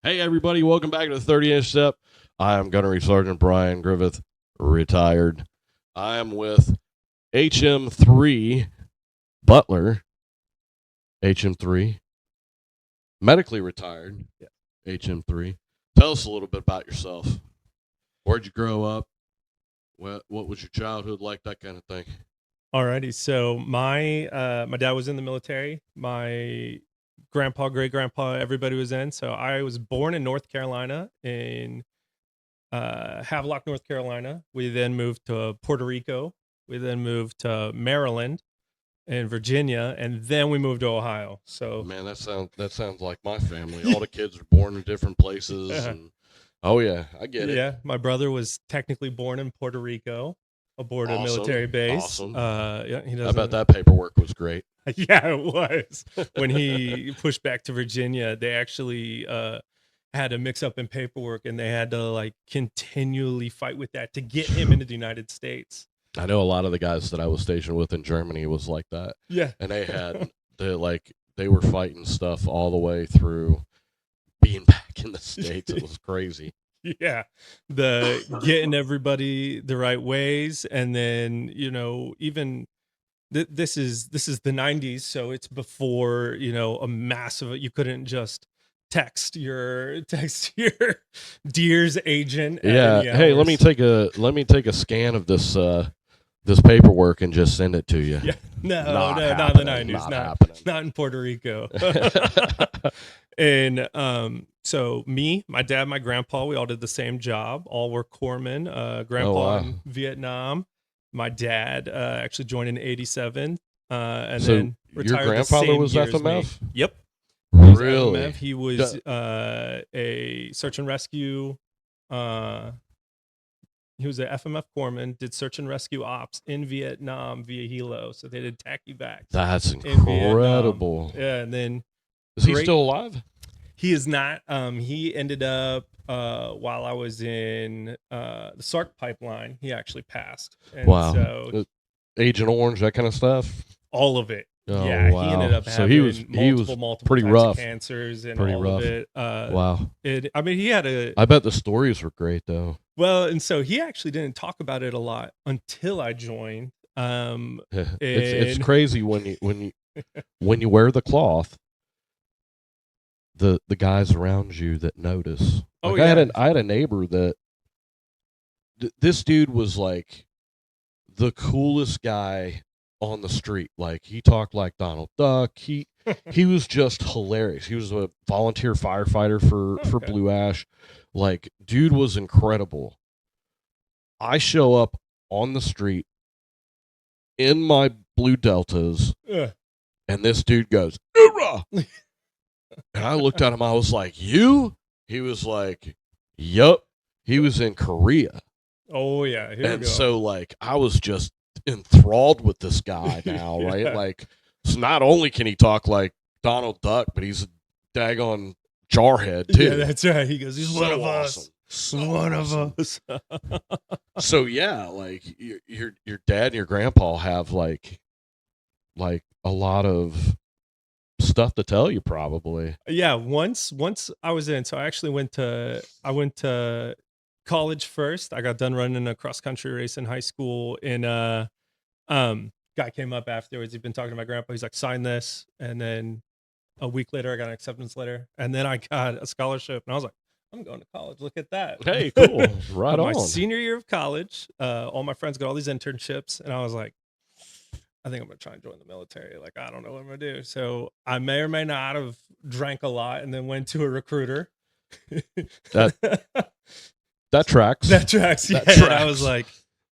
Hey, everybody, welcome back to the 30-inch step. I am Gunnery Sergeant Brian Griffith, retired. I am with HM3 Butler, HM3, medically retired, HM3. Tell us a little bit about yourself. Where'd you grow up? What was your childhood like, that kind of thing? Alrighty, so my dad was in the military. My grandpa, great grandpa, everybody was in. So I was born in North Carolina, in Havelock, North Carolina. We then moved to Puerto Rico. We then moved to Maryland and Virginia, and then we moved to Ohio. So Man, that sounds like my family. All the kids are born in different places, and oh yeah, I get it. yeah, my brother was technically born in Puerto Rico, aboard a military Awesome, base. awesome. Yeah, he I doesn't. bet that paperwork was great. Yeah, it was. When he pushed back to Virginia, they actually had a mix up in paperwork, and they had to like continually fight with that to get him into the United States. I know a lot of the guys that I was stationed with in Germany was like that. Yeah. And they were fighting stuff all the way through being back in the States. It was crazy. Yeah, the getting everybody the right ways, and then even this is the 90s, so it's before a massive. You couldn't just text your Deer's agent. Yeah. Hey, let me take a scan of this paperwork and just send it to you. Yeah, not in the 90s, not in Puerto Rico. And so me, my dad, my grandpa, we all did the same job. All were corpsmen. Grandpa in Vietnam. My dad actually joined in '87, and So then retired. your grandfather the same was year as me. FMF? Yep. Really? FMF. He was a search and rescue. He was an FMF corpsman, did search and rescue ops in Vietnam via helo. So they did TAC evacs. That's incredible. Yeah, and then is he still alive? He is not. He ended up while I was in the SARC pipeline. He actually passed. And wow. So Agent Orange, that kind of stuff. All of it. Oh, yeah, wow. He ended up having he was multiple pretty types rough. of cancers and pretty all rough. of it. Wow. He had a. I bet the stories were great though. Well, and so he actually didn't talk about it a lot until I joined. It's crazy when you wear the cloth. The guys around you that notice. Oh, like yeah. I had a neighbor that this dude was like the coolest guy on the street. Like he talked like Donald Duck. He was just hilarious. He was a volunteer firefighter for Blue Ash. Like dude was incredible. I show up on the street in my blue Deltas, and this dude goes, "Hoorah!" And I looked at him. I was like, "You?" He was like, "Yup." He was in Korea. Oh yeah. And so like I was just enthralled with this guy now, right? Yeah. Like, so not only can he talk like Donald Duck, but he's a daggone jarhead too. Yeah, that's right. He goes, "He's So one of awesome. us. So one awesome. of us." So yeah, like your dad and your grandpa have like a lot of stuff to tell you probably. Yeah, once I was in, so I actually went to college first. I got done running a cross country race in high school, and guy came up afterwards. He'd been talking to my grandpa. He's like, "Sign this," and then a week later I got an acceptance letter, and then I got a scholarship, and I was like, "I'm going to college. Look at that." Hey, cool. Right on. My senior year of college, all my friends got all these internships, and I was like, I think I'm gonna try and join the military. Like, I don't know what I'm gonna do. So I may or may not have drank a lot and then went to a recruiter. That tracks. That tracks. Yeah. That tracks. And I was like,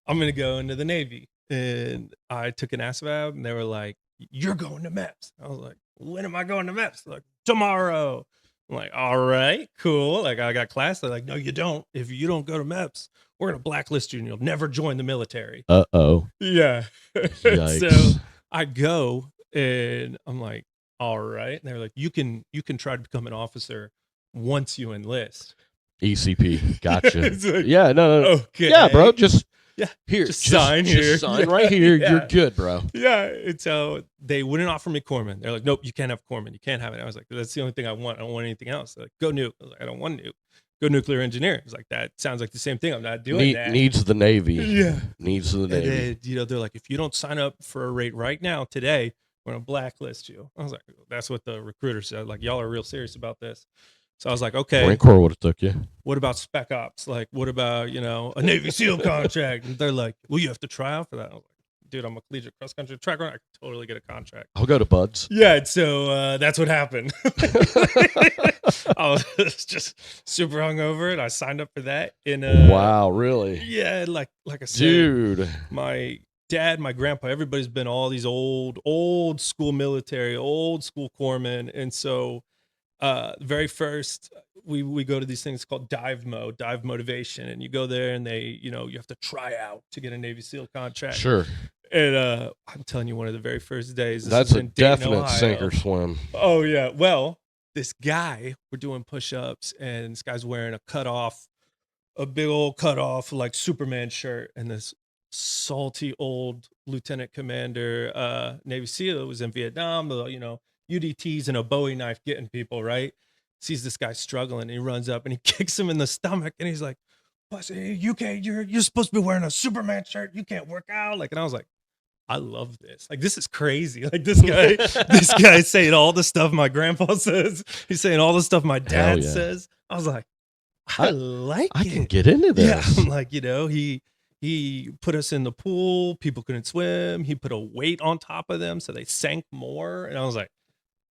I'm gonna go into the Navy. And I took an ASVAB, and they were like, "You're going to MEPS." I was like, "When am I going to MEPS?" They're like, "Tomorrow." I'm like, "All right, cool." Like, I got class. They're like, "No, you don't. If you don't go to MEPS, we're gonna blacklist you and you'll never join the military." Uh-oh. Yeah. Yikes. So I go, and I'm like, "All right." And they're like, you can try to become an officer once you enlist. ECP. Gotcha. It's like, yeah, no. okay. Yeah, bro, just Yeah. Here, Just sign here. Just sign Yeah, right here. yeah. You're good, bro. Yeah. And so they wouldn't offer me corpsman. They're like, nope, you can't have corpsman. You can't have it. I was like, that's the only thing I want. I don't want anything else. They're like, go nuke. I was like, I don't want nuke. Go nuclear engineer. I was like, that sounds like the same thing. I'm not doing that. Needs the Navy. Yeah. Needs the Navy. And then, they're like, if you don't sign up for a rate right now, today, we're going to blacklist you. I was like, that's what the recruiter said. Like, y'all are real serious about this. So I was like, okay. Marine Corps would have took you. What about spec ops? Like, what about, a Navy SEAL contract? And they're like, well, you have to try out for that. I was like, dude, I'm a collegiate cross country track runner. I could totally get a contract. I'll go to Buds. Yeah. And so that's what happened. I was just super hungover and I signed up for that. And wow, really? Yeah. Like I said, dude, my dad, my grandpa, everybody's been all these old school military, old school corpsmen. And so very first we go to these things called dive motivation, and you go there and they, you have to try out to get a Navy SEAL contract. Sure. And I'm telling you, one of the very first days, that's a definite sink or swim. Oh yeah. Well, this guy, we're doing push-ups and this guy's wearing a big old cutoff like Superman shirt, and this salty old lieutenant commander, Navy SEAL, was in Vietnam, UDTs and a Bowie knife getting people, right? Sees this guy struggling and he runs up and he kicks him in the stomach and he's like, "Pussy, you can't, you're supposed to be wearing a Superman shirt. You can't work out." Like, and I was like, I love this. Like, this is crazy. Like, this guy's saying all the stuff my grandpa says. He's saying all the stuff my dad says. I was like, I like it. I can get into this. Yeah. I'm like, he put us in the pool. People couldn't swim. He put a weight on top of them so they sank more. And I was like,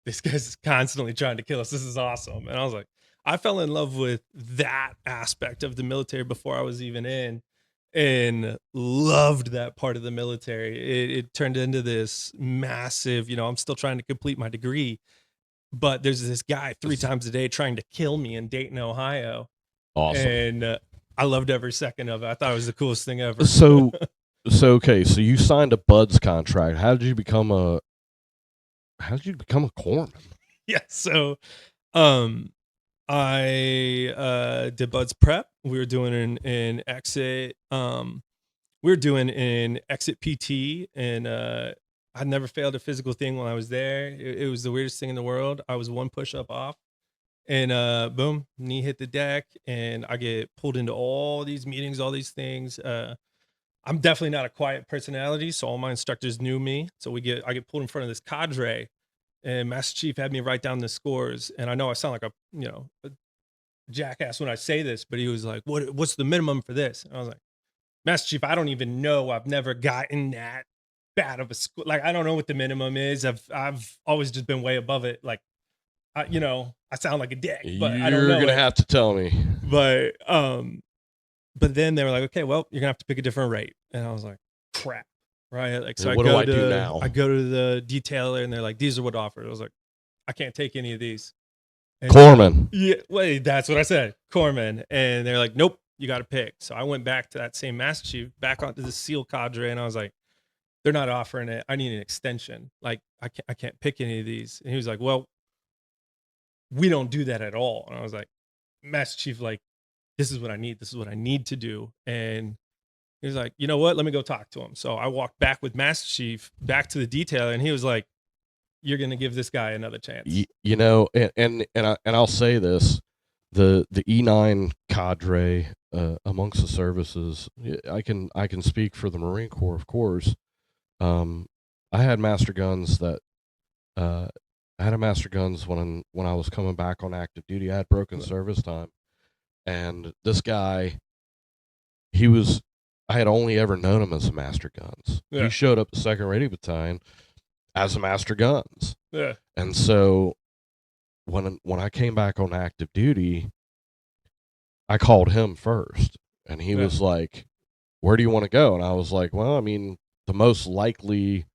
this guy's constantly trying to kill us. This is awesome. And I was like, I fell in love with that aspect of the military before I was even in, and loved that part of the military. It turned into this massive, I'm still trying to complete my degree, but there's this guy 3 times a day trying to kill me in Dayton, Ohio. Awesome. And I loved every second of it. I thought it was the coolest thing ever. So okay, so you signed a Buds contract. How did you become a corpsman? Yeah, so I did Buds prep. We were doing an exit. We were doing an exit PT, and I never failed a physical thing while I was there. It was the weirdest thing in the world. I was 1 push-up off, and boom, knee hit the deck, and I get pulled into all these meetings, all these things. I'm definitely not a quiet personality, so all my instructors knew me. So I get pulled in front of this cadre, and Master Chief had me write down the scores. And I know I sound like a jackass when I say this, but he was like, what's the minimum for this? And I was like, Master Chief, I don't even know. I've never gotten that bad of a score. Like, I don't know what the minimum is. I've always just been way above it. Like, I sound like a dick, but I don't know. You're gonna have to tell me. But then they were like, okay, well, you're gonna have to pick a different rate. And I was like, crap. Right. Like, so what do I do now? I go to the detailer and they're like, these are what offered. I was like, I can't take any of these. And Corpsman. Yeah, wait, that's what I said. Corpsman. And they're like, nope, you got to pick. So I went back to that same Master Chief, back onto the SEAL cadre, and I was like, they're not offering it. I need an extension. Like, I can't pick any of these. And he was like, well, we don't do that at all. And I was like, Master Chief, like, this is what I need. This is what I need to do. And he was like, you know what? Let me go talk to him. So I walked back with Master Chief back to the detailer, and he was like, you're going to give this guy another chance. And I'll say this, the E9 cadre amongst the services, I can speak for the Marine Corps, of course. I had master guns that I had a master guns when I was coming back on active duty. I had broken service time, and this guy, I had only ever known him as a master guns. Yeah. He showed up the 2nd Radio Battalion as a master guns. Yeah. And so when I came back on active duty, I called him first, and he was like, where do you want to go? And I was like, well, I mean, the most likely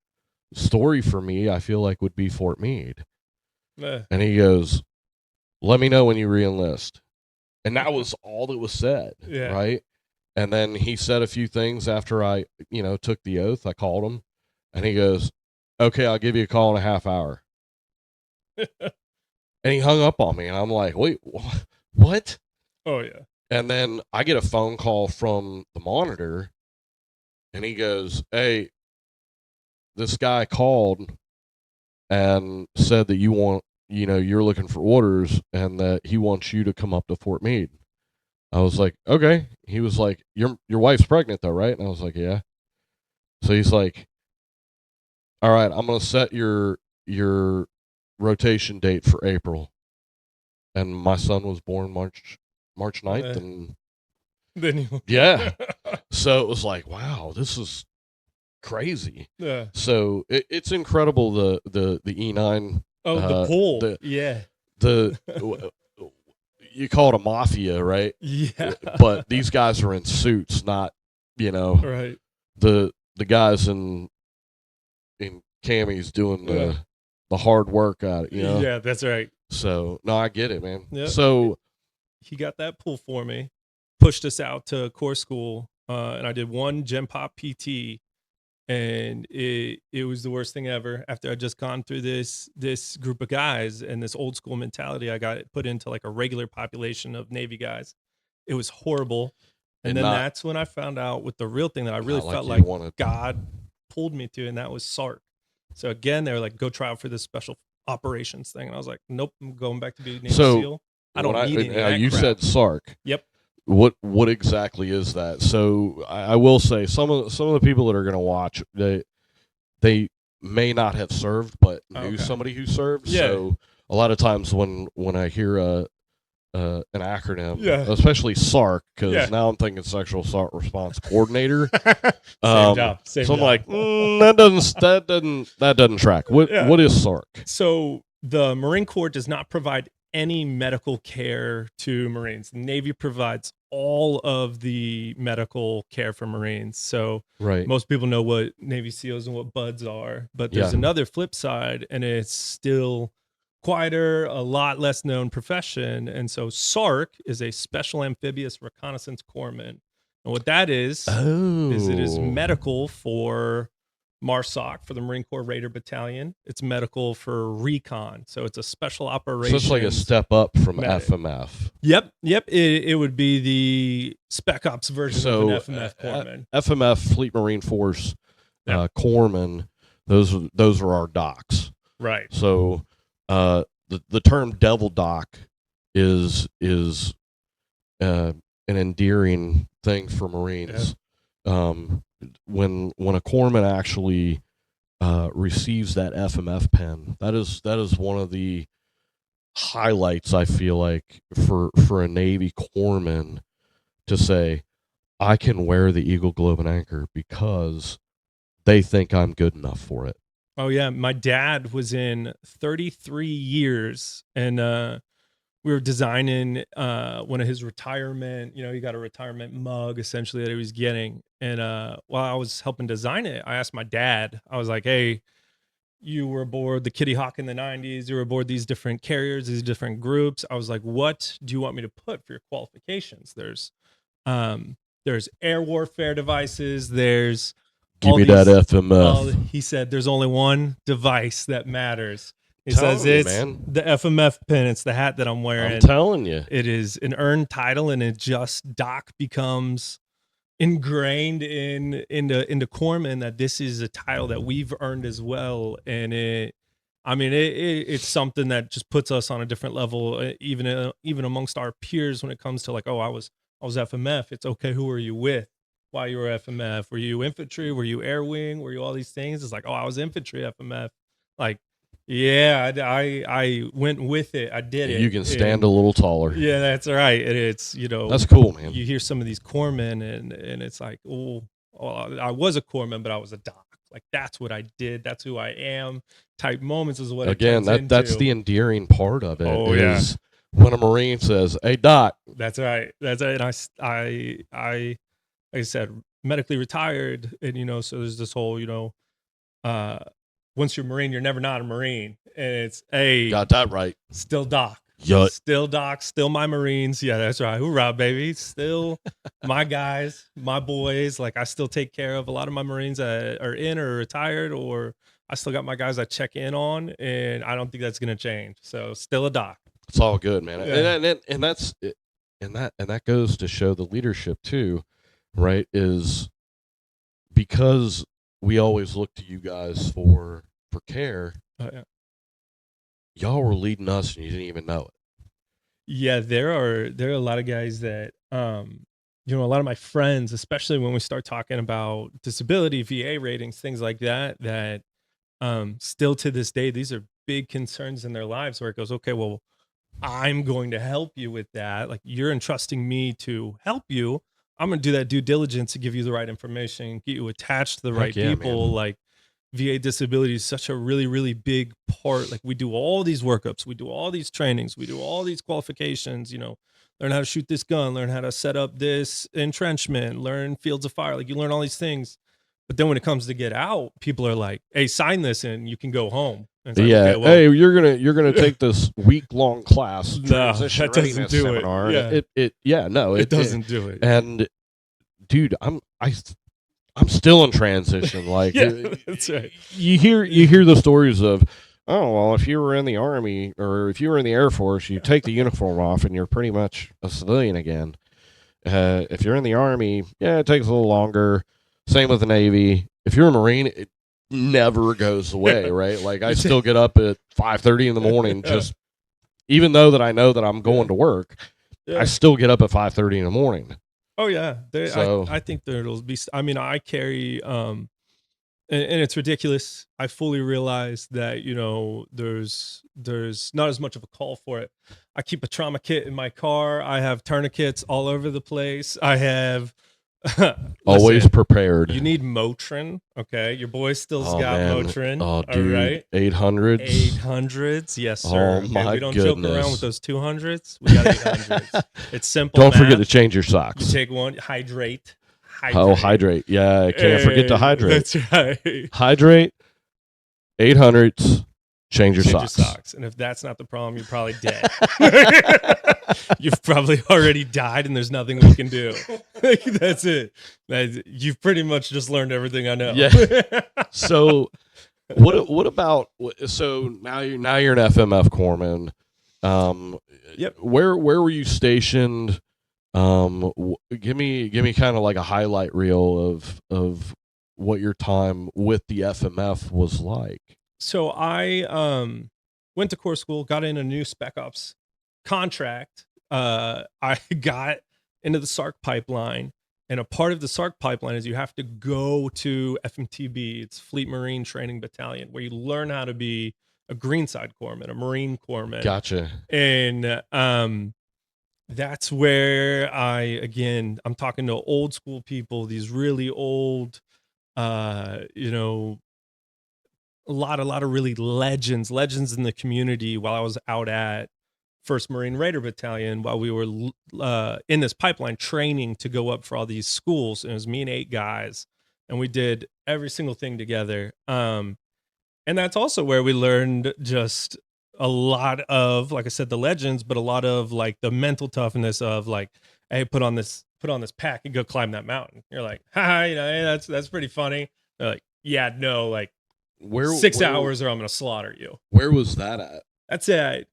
story for me, I feel like, would be Fort Meade. Yeah. And he goes, let me know when you re-enlist. And that was all that was said. Yeah. Right. And then he said a few things after I, took the oath. I called him, and he goes, okay, I'll give you a call in a half hour. And he hung up on me, and I'm like, wait, what? Oh, yeah. And then I get a phone call from the monitor, and he goes, "Hey, this guy called and said that you're looking for orders and that he wants you to come up to Fort Meade." I was like, "Okay." He was like, "Your wife's pregnant though, right?" And I was like, "Yeah." So he's like, "All right, I'm gonna set your rotation date for April." And my son was born March 9th, and then you yeah. So it was like, wow, this is crazy. Yeah. So it's incredible the E9. The pool. The you call it a mafia, right? Yeah. But these guys are in suits, not right. the guys in camis doing the hard work at it. Yeah, that's right. So no, I get it, man. Yep. So he got that pool for me, pushed us out to course school, and I did one Gen Pop PT, and it was the worst thing ever. After I just gone through this group of guys and this old school mentality, I got put into like a regular population of Navy guys. It was horrible. And then that's when I found out with the real thing that I really felt like God pulled me to, and that was SARC. So again, they were like, go try out for this special operations thing. And I was like, nope, I'm going back to be Navy SEAL. I don't need any of that you crap. said SARC. Yep. What exactly is that? So I will say some of the people that are going to watch, they may not have served, but knew somebody who served. Yeah. So a lot of times when I hear an acronym, especially SARC, because now I'm thinking Sexual Assault Response Coordinator. Same job. So I'm like, that doesn't track. What is SARC? So the Marine Corps does not provide any medical care to Marines. The Navy provides all of the medical care for Marines. So most people know what Navy SEALs and what BUDS are, but there's another flip side, and it's still quieter, a lot less known profession. And so SARC is a Special Amphibious Reconnaissance Corpsman. And what that is it is medical for MARSOC, for the Marine Corps Raider Battalion. It's medical for recon. So it's a special operation. So it's like a step up from FMF. Yep. It would be the Spec Ops version of an FMF corpsman. FMF, Fleet Marine Force corpsman, those are our docs. Right. So the term devil doc is an endearing thing for Marines. When a corpsman actually receives that FMF pen, that is one of the highlights, I feel like, for a Navy corpsman to say, I can wear the Eagle Globe and Anchor because they think I'm good enough for it. Oh yeah, my dad was in 33 years, and we were designing one of his retirement. He got a retirement mug essentially that he was getting, and while I was helping design it, I asked my dad. I was like, "Hey, you were aboard the Kitty Hawk in the 90s. You were aboard these different carriers, these different groups. I was like, what do you want me to put for your qualifications? There's air warfare devices. There's give me that FMF. He said, there's only one device that matters. He says it's the FMF pin. It's the hat that I'm wearing. I'm telling you, it is an earned title, and it just becomes ingrained into corpsmen that this is a title that we've earned as well. And it's something that just puts us on a different level, even amongst our peers when it comes to like, oh, I was FMF. It's okay. Who were you with while you were FMF? Were you infantry? Were you air wing? Were you all these things? It's like, oh, I was infantry FMF. Like, yeah, I went with it. I did it. You can stand a little taller. Yeah, that's right. It's that's cool, man. You hear some of these corpsmen, and it's like, oh, I was a corpsman, but I was a doc. Like, that's what I did. That's who I am. Type moments is what. Again, that's the endearing part of it. Oh yeah. When a Marine says, "Hey, doc." That's right. That's right. And I like I said, medically retired, and so there's this whole once you're a Marine, you're never not a Marine. And it's, hey, got that right. Still doc. Yep. Still doc. Still my Marines. Yeah, that's right. Hoorah, baby. Still my guys, my boys. Like, I still take care of a lot of my Marines that are in or retired, or I still got my guys I check in on, and I don't think that's going to change. So still a doc. It's all good, man. Yeah. And that's it. And that goes to show the leadership too, right? Is because we always look to you guys for care. Oh, yeah. Y'all were leading us and you didn't even know it. Yeah, there are a lot of guys that you know, a lot of my friends, especially when we start talking about disability, VA ratings, things like that, that still to this day, these are big concerns in their lives where it goes, okay, well, I'm going to help you with that. Like, you're entrusting me to help you. I'm going to do that due diligence to give you the right information, get you attached to the right Heck yeah, people. man. Like, VA disability is such a really, really big part. Like, we do all these workups, we do all these trainings, we do all these qualifications, you know, learn how to shoot this gun, learn how to set up this entrenchment, learn fields of fire. Like, you learn all these things. But then when it comes to get out, people are like, hey, sign this and you can go home. And it's like, Yeah. okay, well, Hey, you're gonna take this week-long class, no, transition that doesn't readiness do it. seminar. Yeah. It Doesn't do it. And dude, I'm still in transition. Like, Yeah, that's right. You hear the stories of, oh well, if you were in the Army or if you were in the Air Force, you take the uniform off and you're pretty much a civilian again. If you're in the Army, yeah, it takes a little longer. Same with the Navy. If you're a Marine, it never goes away, right? Like, I still get up at 5:30 in the morning, just even though that I know that I'm going to work, I still get up at 5:30 in the morning. Oh yeah, So I think there'll be. I mean, I carry, and it's ridiculous. I fully realize that, you know, there's not as much of a call for it. I keep a trauma kit in my car. I have tourniquets all over the place. I have always listen, prepared. you need Motrin, okay? Your boy still's got man. Motrin. Oh, dude, all right, 800s. 800s, yes sir. Oh, my we don't goodness. joke around with those 200s. We got 800s. It's simple. Don't forget to math. change your You socks. take one, hydrate. Oh, hydrate. Yeah, can't forget to hydrate. That's right. Hydrate, 800s, change your socks. And if that's not the problem, you're probably dead. You've probably already died and there's nothing we can do. Like, that's it. You've pretty much just learned everything I know. Yeah. So what about, so now you're an FMF corpsman. Yep. Where were you stationed? Give me kind of like a highlight reel of what your time with the FMF was like. So I went to Corps School, got in a new Spec Ops contract. I got into the SARC pipeline, and a part of the SARC pipeline is you have to go to FMTB. It's Fleet Marine Training Battalion, where you learn how to be a greenside corpsman, a Marine corpsman. Gotcha. And that's where I'm talking to old school people, these really old, you know, a lot of really legends in the community while I was out at 1st Marine Raider Battalion, while we were in this pipeline training to go up for all these schools. And it was me and 8 guys, and we did every single thing together. And that's also where we learned just a lot of, like I said, the legends, but a lot of like the mental toughness of like, hey, put on this pack and go climb that mountain. You're like, ha, you know, hey, that's pretty funny. They're like, yeah, no, like 6 hours or I'm gonna slaughter you. Where was that at? That's at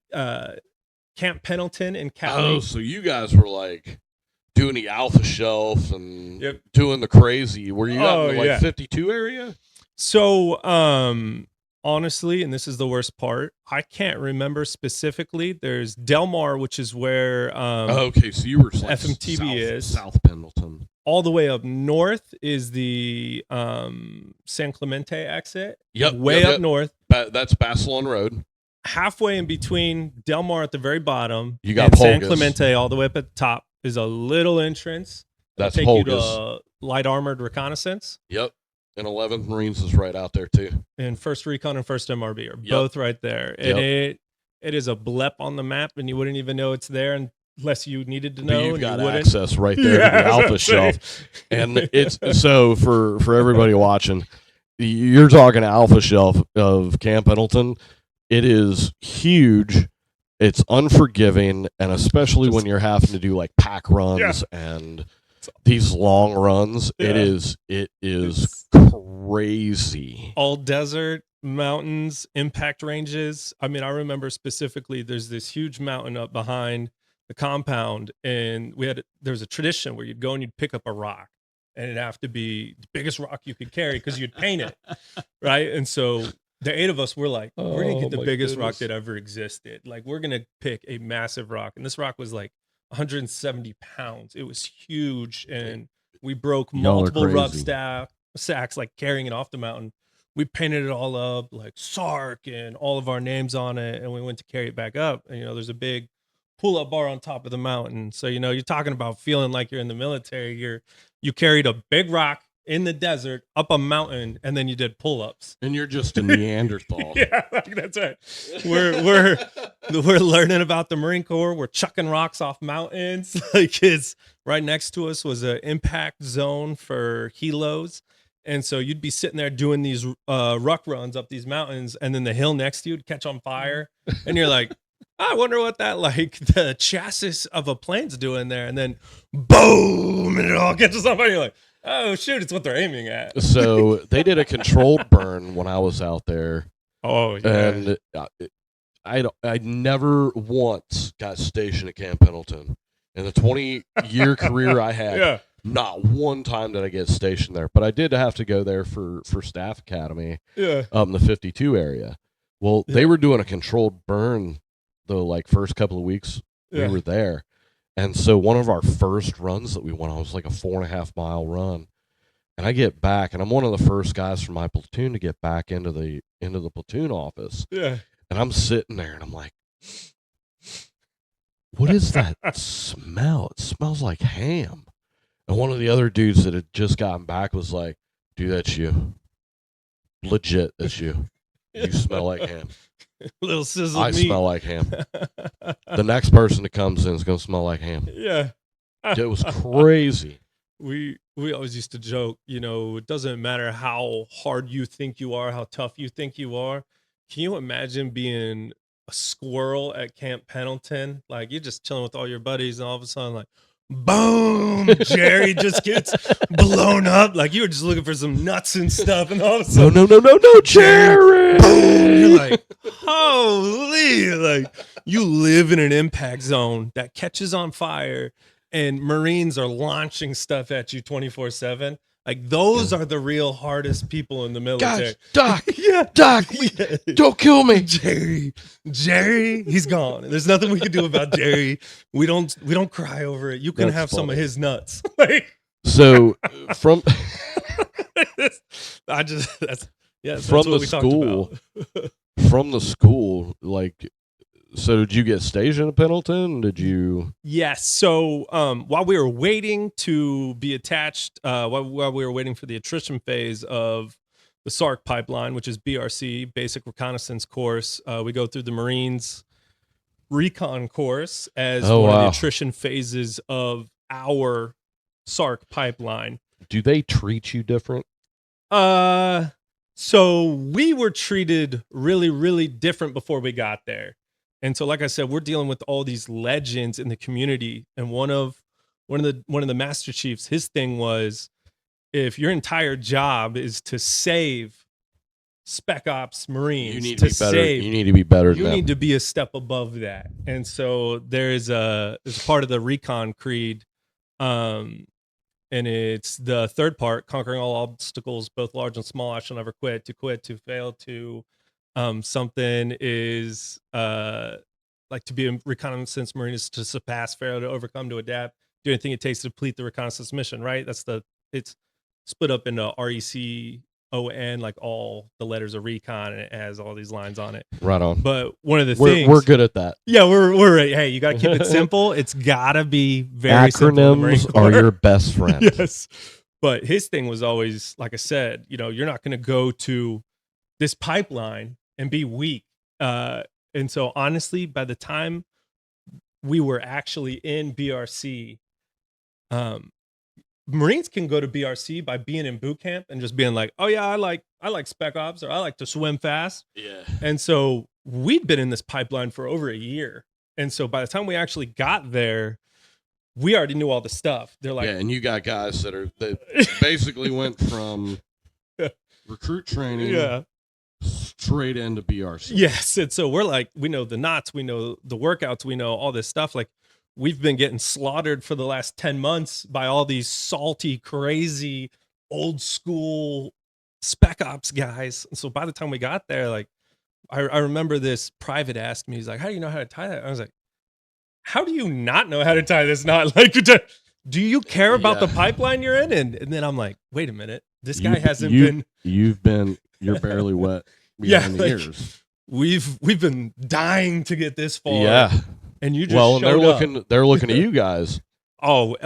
Camp Pendleton in Cali. Oh, so you guys were like doing the Alpha Shelf and Yep. doing the crazy. Were you out in yeah. 52 area? So honestly, and this is the worst part, I can't remember specifically. There's Del Mar, which is where okay, so you were like FMTB is. South Pendleton. All the way up north is the San Clemente exit. Yep. Way up north. That's Basilon Road. Halfway in between Del Mar at the very bottom. You got and San Polgas. Clemente all the way up at the top is a little entrance. That's take you Polgas. to light armored reconnaissance. Yep. And 11th Marines is right out there too. And 1st Recon and 1st MRB are both right there. And it is a blep on the map, and you wouldn't even know it's there unless you needed to know. You've and got you wouldn't. access right there to the Alpha Shelf. And it's so for everybody watching, you're talking Alpha Shelf of Camp Pendleton. It is huge. It's unforgiving, and especially when you're having to do like pack runs and these long runs, it is crazy. All desert, mountains, impact ranges. I mean, I remember specifically there's this huge mountain up behind the compound, and there was a tradition where you'd go and you'd pick up a rock. and it'd have to be the biggest rock you could carry because you'd paint it, right? And so the 8 of us were like, we're gonna get the biggest rock that ever existed. Like, we're gonna pick a massive rock, and this rock was like 170 pounds. It was huge, and we broke multiple sacks, like carrying it off the mountain. We painted it all up, like SARC and all of our names on it, and we went to carry it back up. And there's a big pull-up bar on top of the mountain. So you're talking about feeling like you're in the military. You carried a big rock in the desert up a mountain, and then you did pull-ups. And you're just a Neanderthal. Yeah, that's right. We're learning about the Marine Corps. We're chucking rocks off mountains. Like, it's right next to us was an impact zone for helos. And so you'd be sitting there doing these ruck runs up these mountains, and then the hill next to you would catch on fire. And you're like, I wonder what the chassis of a plane's doing there. And then boom, and it all catches on fire. You're like, oh shoot, it's what they're aiming at. So they did a controlled burn when I was out there. Oh yeah. And I never once got stationed at Camp Pendleton. In the 20-year career I had, not one time did I get stationed there. But I did have to go there for Staff Academy, in the 52 area. Well, they were doing a controlled burn the first couple of weeks we were there. And so one of our first runs that we went on was like a 4.5 mile run. And I get back, and I'm one of the first guys from my platoon to get back into the platoon office. Yeah. And I'm sitting there, and I'm like, what is that smell? It smells like ham. And one of the other dudes that had just gotten back was like, dude, that's you. Legit, that's you. You smell like ham. Little sizzle I meat. smell like ham. The next person that comes in is going to smell like ham. Yeah. It was crazy. We always used to joke, it doesn't matter how hard you think you are, how tough you think you are. Can you imagine being a squirrel at Camp Pendleton? Like, you're just chilling with all your buddies, and all of a sudden, like, boom, Jerry just gets blown up. Like, you were just looking for some nuts and stuff, and all of a sudden, no, Jerry! Boom! You're like, holy! Like, you live in an impact zone that catches on fire, and Marines are launching stuff at you 24/7. Like, those are the real hardest people in the military. Gosh, Doc, don't kill me. Jerry, he's gone. There's nothing we can do about Jerry. We don't cry over it. You can have some of his nuts. So from from the school, like, so did you get stationed at Pendleton? Did you? Yes. So while we were waiting to be attached, while we were waiting for the attrition phase of the SARC pipeline, which is BRC, Basic Reconnaissance Course, we go through the Marines Recon course as one of the attrition phases of our SARC pipeline. Do they treat you different? So we were treated really, really different before we got there. And so, like I said, we're dealing with all these legends in the community. And one of the Master Chiefs, his thing was, if your entire job is to save Spec Ops Marines, you need to be better. You need to be better. You need to be a step above that. And so there's a part of the Recon Creed, and it's the third part: conquering all obstacles, both large and small. I shall never quit. To quit, to fail, to something is like to be a reconnaissance marine is to surpass, fail, to overcome, to adapt, do anything it takes to complete the reconnaissance mission. Right? It's split up into RECON, like all the letters of recon, and it has all these lines on it. Right on. But one of the things we're good at that. Yeah, we're hey, you got to keep it simple. It's got to be very simple. Acronyms are your best friend. Yes. But his thing was always, like I said, you're not going to go to this pipeline and be weak. And so honestly, by the time we were actually in BRC, Marines can go to BRC by being in boot camp and just being like, oh yeah, I like Spec Ops, or I like to swim fast. Yeah. And so we'd been in this pipeline for over a year. And so by the time we actually got there, we already knew all the stuff. They're like, yeah, and you got guys that basically went from recruit training straight into BRC. Yes. And so we're like, we know the knots, we know the workouts, we know all this stuff. Like, we've been getting slaughtered for the last 10 months by all these salty, crazy, old school spec ops guys. And so by the time we got there, like, I remember this private asked me, he's like, how do you know how to tie that? I was like, how do you not know how to tie this knot? Like, do you care about the pipeline you're in? And then I'm like, wait a minute, this guy hasn't been. You're barely wet. Yeah, The ears. We've been dying to get this far. Yeah, and you just showed they're looking to you guys. Oh,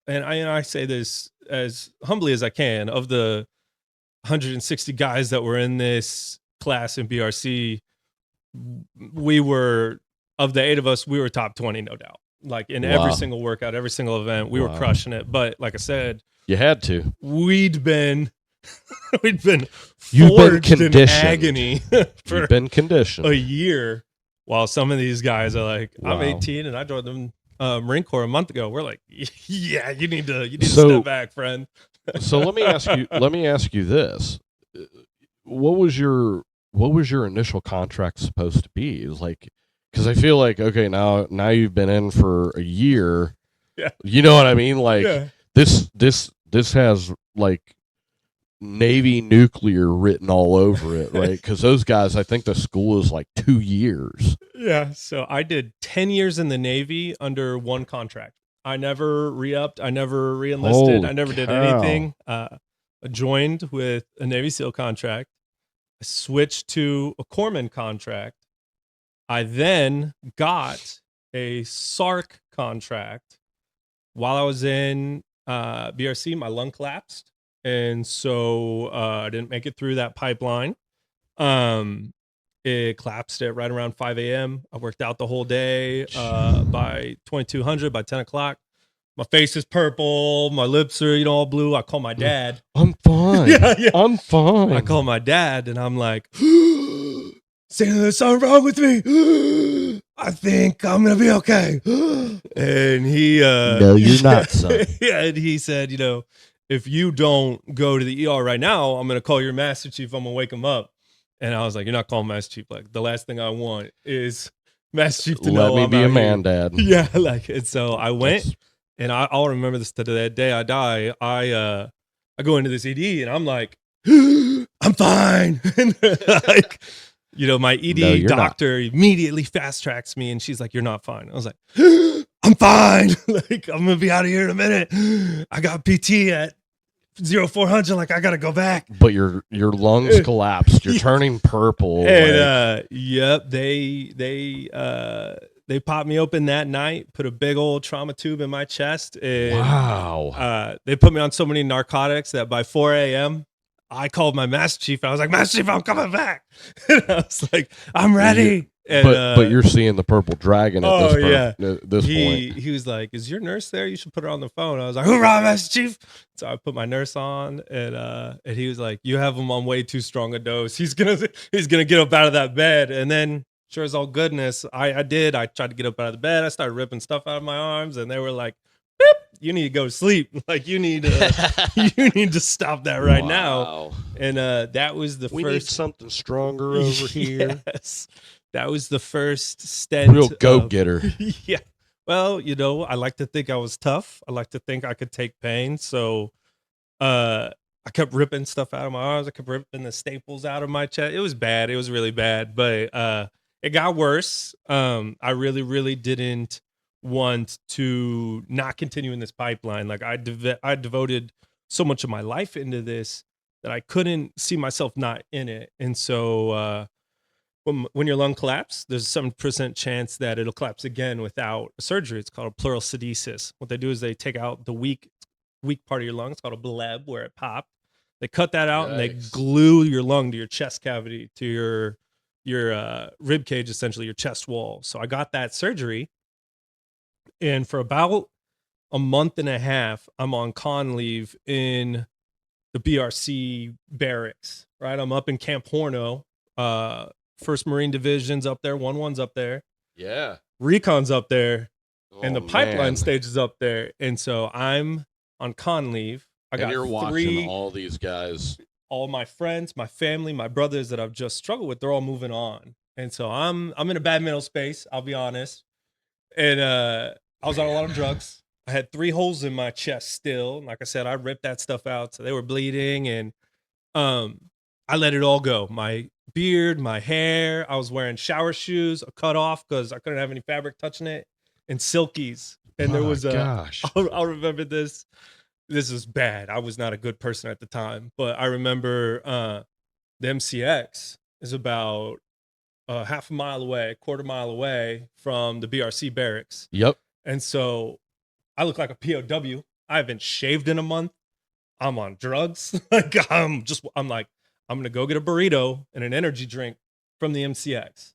and I say this as humbly as I can, of the 160 guys that were in this class in BRC, we were, of the 8 of us, we were top 20, no doubt. Like in every single workout, every single event, we were crushing it. But like I said, you had to. We'd been You've been conditioned in agony for been conditioned a year, while some of these guys are like, I'm 18 and I joined the Marine Corps a month ago. We're like, yeah, you need to step back, friend. So let me ask you this. What was your initial contract supposed to be? It was like, because I feel like, okay, now you've been in for a year. Yeah. You know what I mean? Like this has like Navy nuclear written all over it, right? Because those guys, I think the school is like 2 years. Yeah. So I did 10 years in the Navy under one contract. I never re-upped. I never re-enlisted. I never did anything. I joined with a Navy SEAL contract. I switched to a corpsman contract. I then got a SARC contract. While I was in BRC, my lung collapsed. And so I didn't make it through that pipeline. It collapsed at right around 5 a.m. I worked out the whole day. By 2200, by 10 o'clock, my face is purple. My lips are, all blue. I call my dad. I'm fine. Yeah. I'm fine. I call my dad and I'm like, saying there's something wrong with me. I think I'm going to be okay. And he... no, you're not, son. Yeah, and he said, if you don't go to the ER right now, I'm going to call your Master Chief. I'm going to wake him up. And I was like, you're not calling Master Chief. Like, the last thing I want is Master Chief to know let me be a man, Dad. Yeah, like, and so I went, and I'll remember this to that day I die. I go into this ED, and I'm like, I'm fine. And like, my ED doctor immediately fast tracks me, and she's like, you're not fine. I was like, I'm fine. Like, I'm going to be out of here in a minute. I got PT at 0400. Like, I got to go back. But your lungs collapsed. You're turning purple. And, yep, they popped me open that night, put a big old trauma tube in my chest. And, wow. They put me on so many narcotics that by 4 a.m., I called my Master Chief. I was like, Master Chief, I'm coming back. And I was like, I'm ready. But you're seeing the purple dragon at this point. He was like, is your nurse there? You should put her on the phone. I was like, hoorah, Master Chief. So I put my nurse on, and he was like, you have him on way too strong a dose. He's gonna get up out of that bed. And then, sure as all goodness, I did. I tried to get up out of the bed. I started ripping stuff out of my arms, and they were like, beep, you need to go to sleep. Like, you need to stop that right now. And that was the we first. Need something stronger over here. Yes. That was the first stent. Real go-getter. Yeah. Well, I like to think I was tough. I like to think I could take pain. So I kept ripping stuff out of my arms. I kept ripping the staples out of my chest. It was bad. It was really bad. But it got worse. I really, really didn't want to not continue in this pipeline. Like, I devoted so much of my life into this that I couldn't see myself not in it. And so when your lung collapses, there's a 7% chance that it'll collapse again without a surgery. It's called a pleural sedesis. What they do is they take out the weak part of your lung. It's called a bleb, where it popped. They cut that out and they glue your lung to your chest cavity, to your rib cage, essentially your chest wall. So I got that surgery, and for about a month and a half, I'm on con leave in the BRC barracks. Right, I'm up in Camp Horno. 1st Marine Division's up there, 1-1's up there. Yeah. Recon's up there. And the pipeline stage is up there. And so I'm on con leave. You're watching all these guys. All my friends, my family, my brothers that I've just struggled with, they're all moving on. And so I'm in a bad mental space, I'll be honest. And I I was on a lot of drugs. I had 3 holes in my chest still. Like I said, I ripped that stuff out, so they were bleeding, and I let it all go. My beard, my hair. I was wearing shower shoes, a cut off because I couldn't have any fabric touching it, and silkies. And there My was a. gosh. I'll remember this. This was bad. I was not a good person at the time, but I remember the MCX is about half a mile away, quarter mile away from the BRC barracks. Yep. And so I look like a POW. I haven't shaved in a month. I'm on drugs. Like I'm like, I'm gonna go get a burrito and an energy drink from the MCX.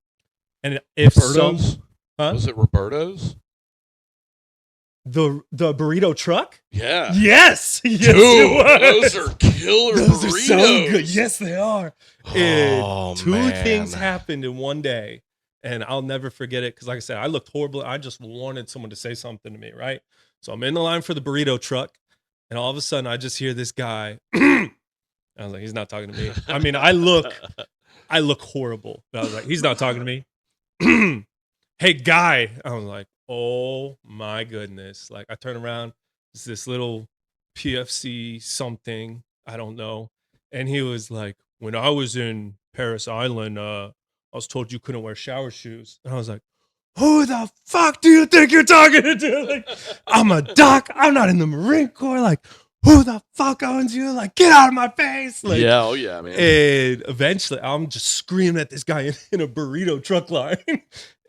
And if Roberto's? Huh? Was it Roberto's? The burrito truck? Yeah. Yes. Yes, Dude, it was. those are killer Those burritos. are so good. Yes, they are. And Oh, two man. things happened in one day, and I'll never forget it because, like I said, I looked horrible. I just wanted someone to say something to me, right? So I'm in the line for the burrito truck, and all of a sudden, I just hear this guy. I was like, he's not talking to me. I mean, I look horrible. But I was like, he's not talking to me. Hey, guy. I was like, oh my goodness. Like, I turn around, it's this little PFC something, I don't know. And he was like, when I was in Paris Island, I was told you couldn't wear shower shoes. And I was like, who the fuck do you think you're talking to? Like, I'm a doc. I'm not in the Marine Corps. Like, who the fuck owns you? Like, get out of my face. Like, Yeah, oh yeah, man. and eventually, I'm just screaming at this guy in a burrito truck line.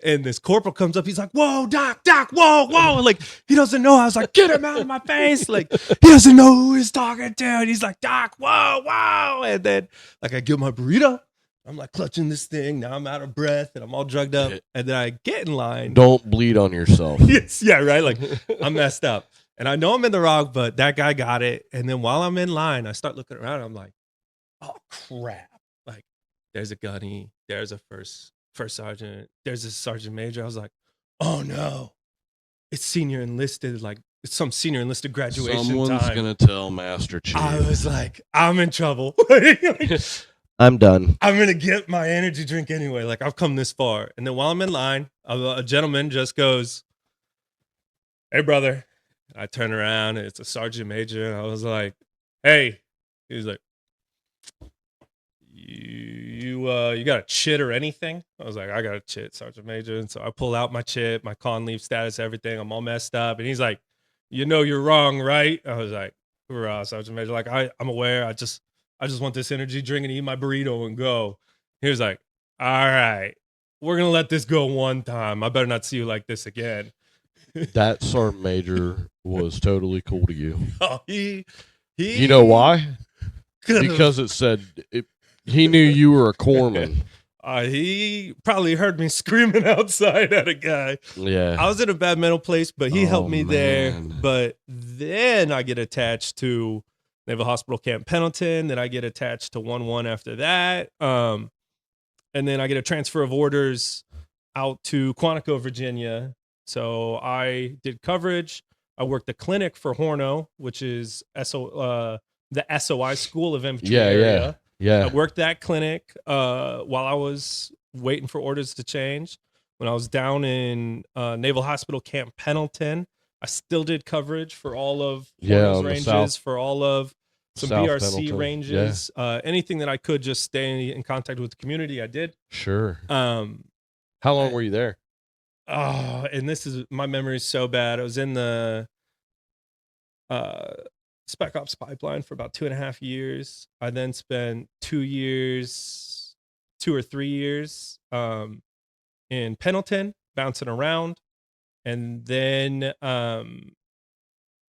And this corporal comes up. He's like, whoa, doc, whoa, whoa. Like, he doesn't know. I was like, get him out of my face. Like, he doesn't know who he's talking to. And he's like, doc, whoa, whoa. And then, like, I give my burrito. I'm like clutching this thing. Now I'm out of breath and I'm all drugged up. And then I get in line. Don't bleed on yourself. Yes, yeah, right. Like, I'm messed up. And I know I'm in the wrong, but that guy got it. And then while I'm in line, I start looking around. I'm like, oh, crap. Like, there's a gunny. There's a first sergeant. There's a sergeant major. I was like, oh, no. It's senior enlisted. Like, it's some senior enlisted graduation Someone's time. going to tell Master Chief. I was like, I'm in trouble. I'm done. I'm going to get my energy drink anyway. Like, I've come this far. And then while I'm in line, a gentleman just goes, hey, brother. I turn around and it's a sergeant major. And I was like, hey. He was like, you got a chit or anything? I was like, I got a chit, sergeant major. And so I pull out my chit, my con leave status, everything. I'm all messed up. And he's like, you know you're wrong, right? I was like, hoorah, sergeant major. Like, I'm aware. I just want this energy drink and eat my burrito and go. He was like, all right, we're going to let this go one time. I better not see you like this again. That sergeant major was totally cool to you. Oh, he You know why? Because it said he knew you were a corpsman. He probably heard me screaming outside at a guy. Yeah. I was in a bad mental place, but he helped me there. Man. But then I get attached to Naval Hospital Camp Pendleton. Then I get attached to 1-1 after that. And then I get a transfer of orders out to Quantico, Virginia. So I did coverage. I worked the clinic for Horno, which is the SOI School of Infantry area. Yeah. I worked that clinic while I was waiting for orders to change. When I was down in Naval Hospital Camp Pendleton, I still did coverage for all of Horno's ranges, for all of some South BRC Pendleton. ranges. Anything that I could just stay in contact with the community, I did. Sure. How long were you there? Oh, and this is, my memory is so bad. I was in the Spec Ops pipeline for about 2.5 years. I then spent 2 or 3 years in Pendleton, bouncing around. And then that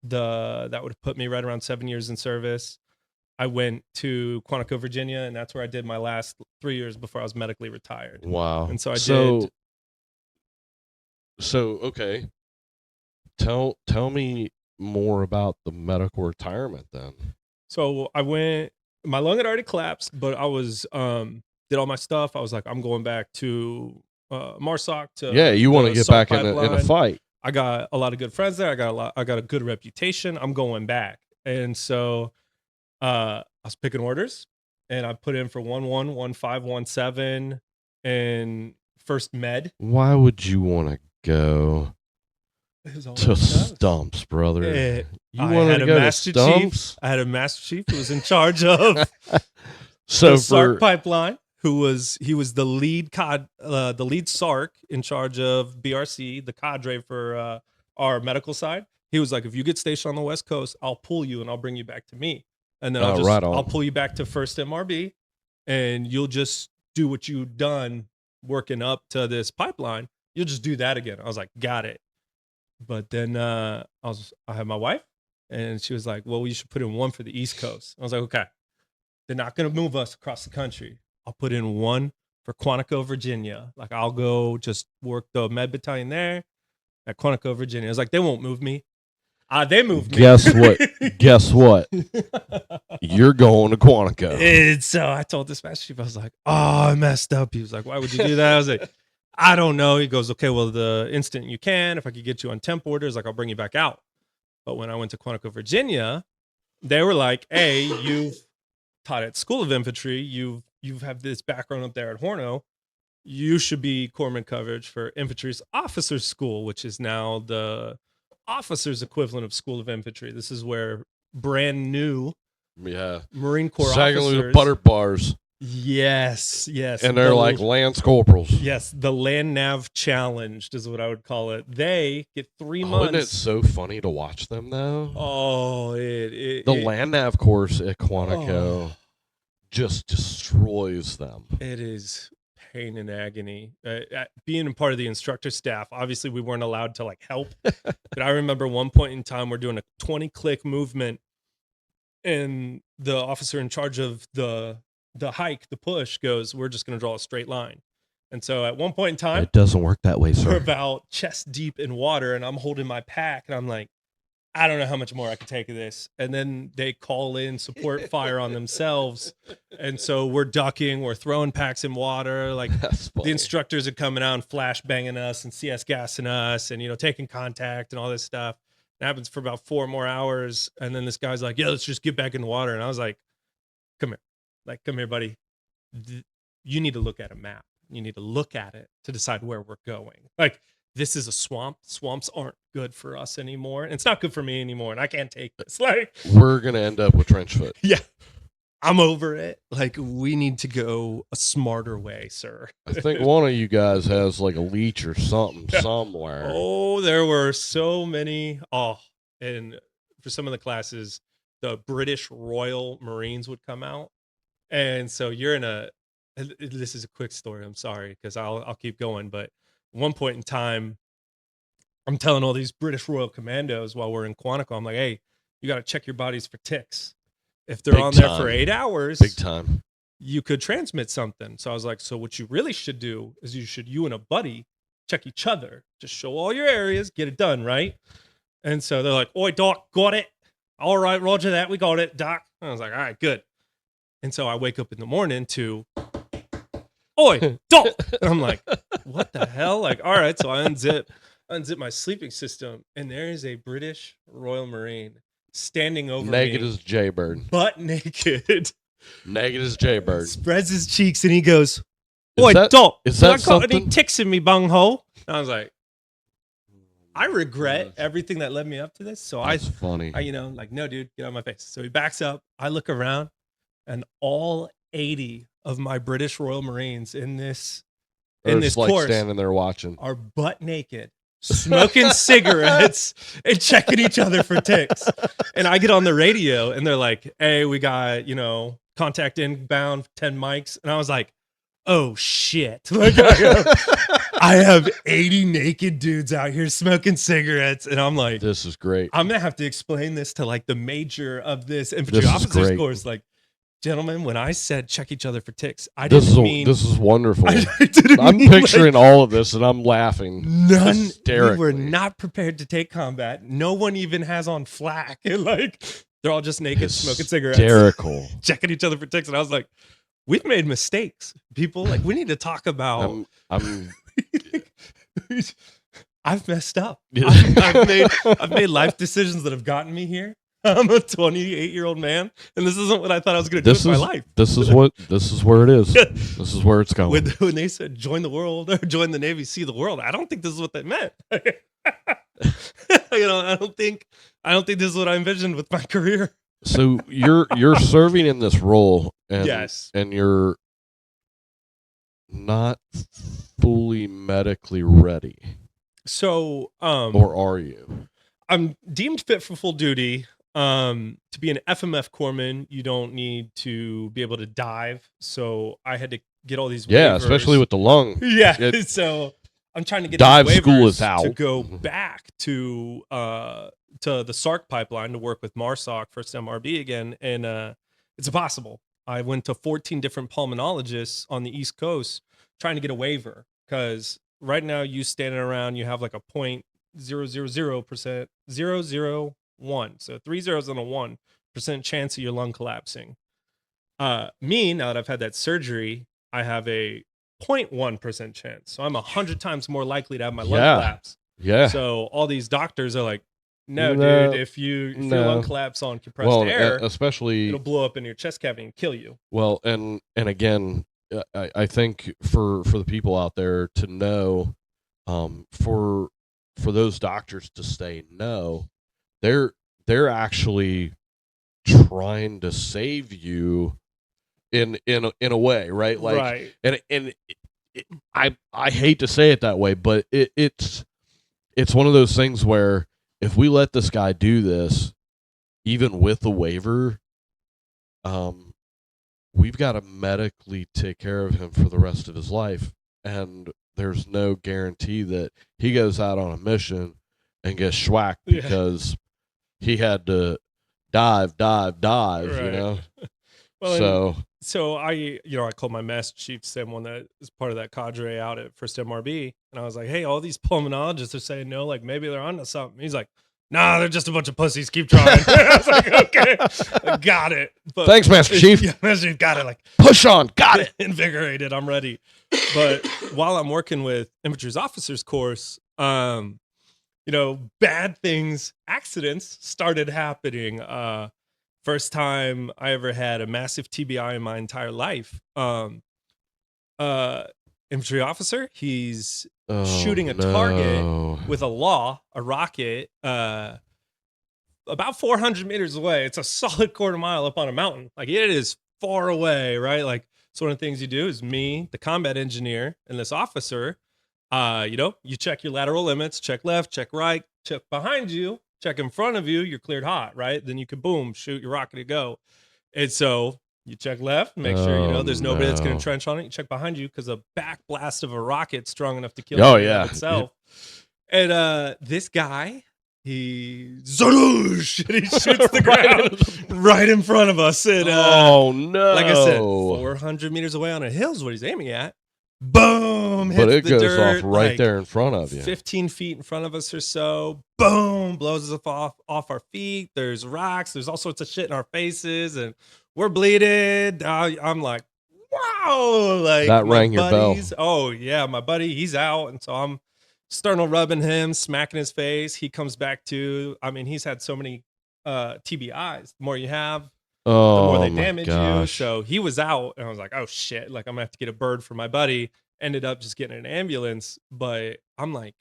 would have put me right around 7 years in service. I went to Quantico, Virginia, and that's where I did my last 3 years before I was medically retired. Wow. And so I did. So okay. Tell me more about the medical retirement then. So I went, my lung had already collapsed, but I was did all my stuff. I was like, I'm going back to MARSOC to you want to get SARC back in a fight. I got a lot of good friends there. I got a good reputation. I'm going back. And so I was picking orders and I put in for 1-1, 1-5, 1-7 and first med. Why would you want to go? It was all To West Coast. Stumps, brother. Eh, You I wanted had to a go to Master Stumps? Chief. I had a Master Chief who was in charge of So the SARC for pipeline. He was the lead the lead SARC in charge of BRC, the cadre for our medical side. He was like, if you get stationed on the West Coast, I'll pull you and I'll bring you back to me, and then right on. I'll pull you back to First MRB, and you'll just do what you've done working up to this pipeline. You'll just do that again. I was like, got it. But then I had my wife, and she was like, well, you should put in one for the East Coast. I was like, okay, they're not going to move us across the country. I'll put in one for Quantico, Virginia. Like, I'll go just work the med battalion there at Quantico, Virginia. I was like, they won't move me. They moved me. Guess what? Guess what? You're going to Quantico. And so I told this Master Chief, I was like, oh, I messed up. He was like, why would you do that? I was like, I don't know. He goes, okay, well, the instant you can, if I could get you on temp orders, like, I'll bring you back out. But when I went to Quantico, Virginia, they were like, hey, you've taught at School of Infantry. You have this background up there at Horno. You should be corpsman coverage for Infantry's Officers School, which is now the officers equivalent of School of Infantry. This is where brand new Marine Corps officers. The butter bars. Yes. And they're like Lance Corporals. Yes, the Land Nav Challenged is what I would call it. They get 3 months. Isn't it so funny to watch them, though? Oh, the Land Nav course at Quantico just destroys them. It is pain and agony. Being a part of the instructor staff, obviously we weren't allowed to like help. But I remember one point in time we're doing a 20-click movement, and the officer in charge of the hike, the push, goes, we're just going to draw a straight line. And so at one point in time, it doesn't work that way, sir. We're about chest deep in water, and I'm holding my pack, and I'm like, I don't know how much more I can take of this. And then they call in support fire on themselves. And so we're ducking, we're throwing packs in water. Like, the instructors are coming out and flash banging us and CS gassing us and, taking contact and all this stuff. It happens for about 4 more hours. And then this guy's like, yeah, let's just get back in the water. And I was like, come here. Like, come here, buddy. You need to look at a map. You need to look at it to decide where we're going. Like, this is a swamp. Swamps aren't good for us anymore. And it's not good for me anymore. And I can't take this. Like, we're going to end up with trench foot. Yeah. I'm over it. Like, we need to go a smarter way, sir. I think one of you guys has like a leech or something somewhere. Oh, there were so many. Oh, and for some of the classes, the British Royal Marines would come out. And so you're in this is a quick story. I'm sorry, because I'll keep going. But at one point in time, I'm telling all these British Royal Commandos while we're in Quantico, I'm like, hey, you got to check your bodies for ticks. If they're on there for 8 hours, big time, you could transmit something. So I was like, so what you really should do is you and a buddy check each other. Just show all your areas, get it done, right? And so they're like, oi, Doc, got it. All right, roger that. We got it, Doc. And I was like, all right, good. And so I wake up in the morning to, oi, Doc. And I'm like, what the hell? Like, all right. So I unzip my sleeping system, and there is a British Royal Marine standing over naked me. As Jaybird. Butt naked. Naked as Jaybird. Spreads his cheeks, and he goes, oi, Doc, did I got any ticks in me bunghole? And I was like, I regret everything that led me up to this. So That's funny. Like, no, dude, get out of my face. So he backs up. I look around, and all 80 of my British Royal Marines in this course standing there watching are butt naked, smoking cigarettes and checking each other for ticks. And I get on the radio, and they're like, hey, we got, contact inbound, 10 mics. And I was like, oh shit. Like, I have 80 naked dudes out here smoking cigarettes. And I'm like, this is great. I'm going to have to explain this to like the major of this Infantry Officers Course. Like, gentlemen, when I said check each other for ticks, I didn't mean... This is wonderful. I'm picturing all of this, and I'm laughing. We were not prepared to take combat. No one even has on flak. And like, they're all just naked, smoking cigarettes. Hysterical. Checking each other for ticks. And I was like, we've made mistakes, people. Like, we need to talk about... I've messed up. I've made life decisions that have gotten me here. I'm a 28-year-old man, and this isn't what I thought I was going to do with my life. This is where it is. This is where it's going. When they said join the world or join the Navy, see the world, I don't think this is what they meant. I don't think this is what I envisioned with my career. So you're serving in this role, and Yes. and you're not fully medically ready, So, or are you? I'm deemed fit for full duty. To be an FMF corpsman, you don't need to be able to dive. So I had to get all these Yeah, waivers. especially with the lung. Yeah. So I'm trying to get Dive these school waivers is out. to go back to the SARC pipeline to work with MARSOC, first MRB again, and it's impossible. I went to 14 different pulmonologists on the East Coast trying to get a waiver, because right now you standing around, you have like a 0.000% 001, so 3 zeros and a 1% chance of your lung collapsing. Me, now that I've had that surgery, I have a 0.1% chance, so I'm 100 times more likely to have my lung collapse. Yeah. So all these doctors are like, no, dude, if your lung collapse on compressed air, especially it'll blow up in your chest cavity and kill you. Well, and again, I think for the people out there to know, for those doctors to say no, they're actually trying to save you in a way, right? Like, right. And I hate to say it that way, but it's one of those things where if we let this guy do this, even with the waiver, we've got to medically take care of him for the rest of his life, and there's no guarantee that he goes out on a mission and gets schwacked because he had to dive, right. Well, so I called my master chief, someone that is part of that cadre out at first MRB, and I was like, hey, all these pulmonologists are saying no, like maybe they're onto something. He's like, nah, they're just a bunch of pussies. Keep trying. I was like, okay, I got it. But thanks, Master Chief. Yeah, Master Chief, got it. Like, push on, got it. Invigorated, I'm ready. But while I'm working with Infantry Officers Course, bad things, accidents started happening. First time I ever had a massive TBI in my entire life. Infantry officer, he's shooting a target with a rocket, about 400 meters away. It's a solid quarter mile up on a mountain. Like, it is far away, right? Like, so one of the things you do is me, the combat engineer, and this officer, you check your lateral limits, check left, check right, check behind you, check in front of you, you're cleared hot, right? Then you can, boom, shoot your rocket to go. And so you check left, make sure, there's nobody that's going to trench on it. You check behind you, because a back blast of a rocket strong enough to kill you itself. And this guy, he shoots the ground right in front of us. And, like I said, 400 meters away on a hill is what he's aiming at. Boom! Hits but it the goes dirt, off right there in front of you. 15 feet in front of us or so. Boom! Blows us off our feet. There's rocks. There's all sorts of shit in our faces, and we're bleeding. I'm like, wow! Like, that rang your bell. Oh yeah, my buddy, he's out, and so I'm starting rubbing him, smacking his face. He comes back to. I mean, he's had so many TBIs. The more you have, the more they damage you. So he was out, and I was like, oh shit, like I'm gonna have to get a bird for my buddy. Ended up just getting an ambulance, but I'm like,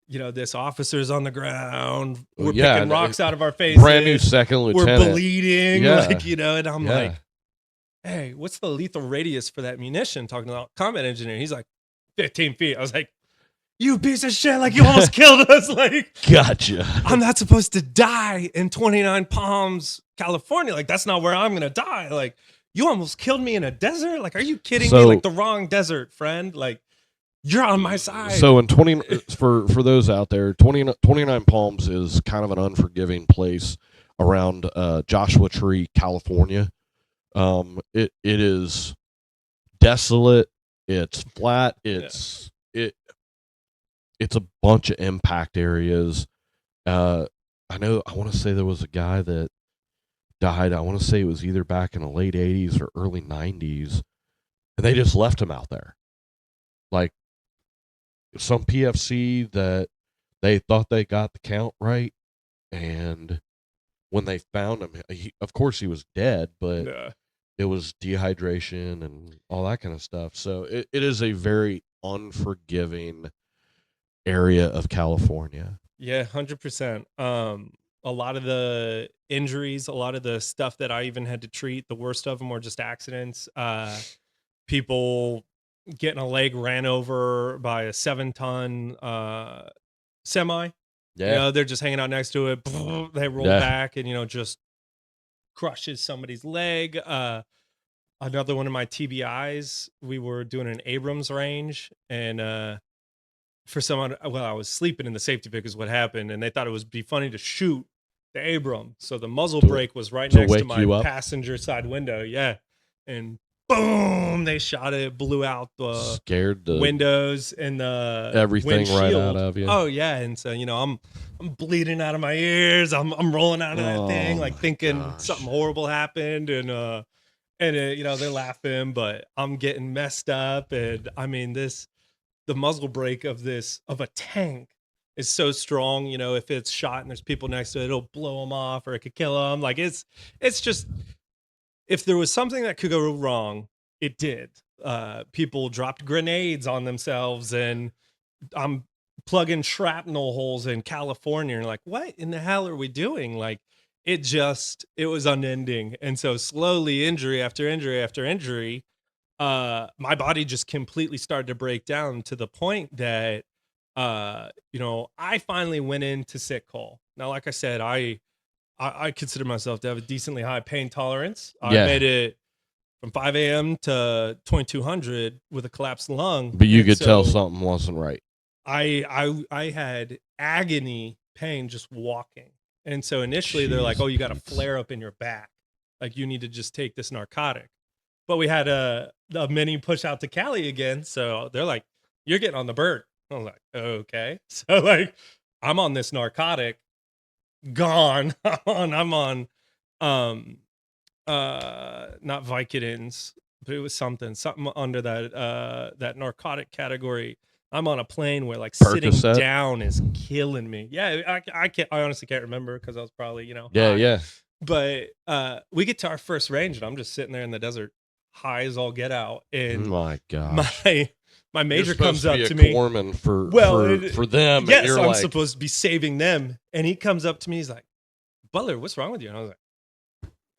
this officer's on the ground. We're picking rocks out of our faces. Brand new second lieutenant. We're bleeding, and I'm like, hey, what's the lethal radius for that munition? Talking about combat engineer. He's like, 15 feet. I was like, you piece of shit, like, you almost killed us. Like, gotcha. I'm not supposed to die in 29 Palms, California. Like, that's not where I'm gonna die. Like, you almost killed me in a desert. Like, are you kidding me? Like, the wrong desert, friend. Like, you're on my side. So in for those out there, 29 Palms is kind of an unforgiving place around Joshua Tree, California. It is desolate. It's flat. It's a bunch of impact areas. I want to say there was a guy that died. I want to say it was either back in the late 80s or early 90s, and they just left him out there. Like, some PFC that they thought they got the count right, and when they found him, of course he was dead, but it was dehydration and all that kind of stuff. So it is a very unforgiving area of California. Yeah, 100%. A lot of the injuries, a lot of the stuff that I even had to treat, the worst of them were just accidents. People getting a leg ran over by a 7-ton semi. Yeah. They're just hanging out next to it. They roll Yeah. back and, just crushes somebody's leg. Another one of my TBIs, we were doing an Abrams range, and for someone, well, I was sleeping in the safety pick is what happened, and they thought it would be funny to shoot the Abram. So the muzzle To- brake was right to next to wake my you up? passenger side window. Yeah. And boom, they shot it, blew out the Scared the windows and the everything right out windshield. of you. Oh yeah, and so I'm bleeding out of my ears. I'm rolling out of that thing, Oh, like my thinking gosh. something horrible happened, and they're laughing, but I'm getting messed up, and I mean the muzzle brake of a tank is so strong. If it's shot and there's people next to it, it'll blow them off, or it could kill them. Like it's just, if there was something that could go wrong, it did. People dropped grenades on themselves, and I'm plugging shrapnel holes in California, and like, what in the hell are we doing? Like, it was unending. And so slowly, injury after injury after injury, my body just completely started to break down to the point that I finally went into sick call. Now, like I said, I consider myself to have a decently high pain tolerance. I Yeah. made it from 5 a.m. to 2200 with a collapsed lung. But you And could tell so something wasn't right. I had agony pain just walking. And so initially they're like, Jeez, oh, you got a Pete. flare up in your back. Like, you need to just take this narcotic. But we had a mini push out to Cali again. So they're like, you're getting on the bird. I was like, okay. So like, I'm on this narcotic, gone. I'm on not Vicodins, but it was something under that narcotic category. I'm on a plane where like sitting Percocet? down is killing me. Yeah, I honestly can't remember because I was probably Yeah, high. yeah. But we get to our first range, and I'm just sitting there in the desert, high as all get out, and My gosh. my major You're supposed comes to up be to a me. corpsman for Well, for them. Yes, and you're I'm like, supposed to be saving them, and he comes up to me. He's like, "Butler, what's wrong with you?" And I was like,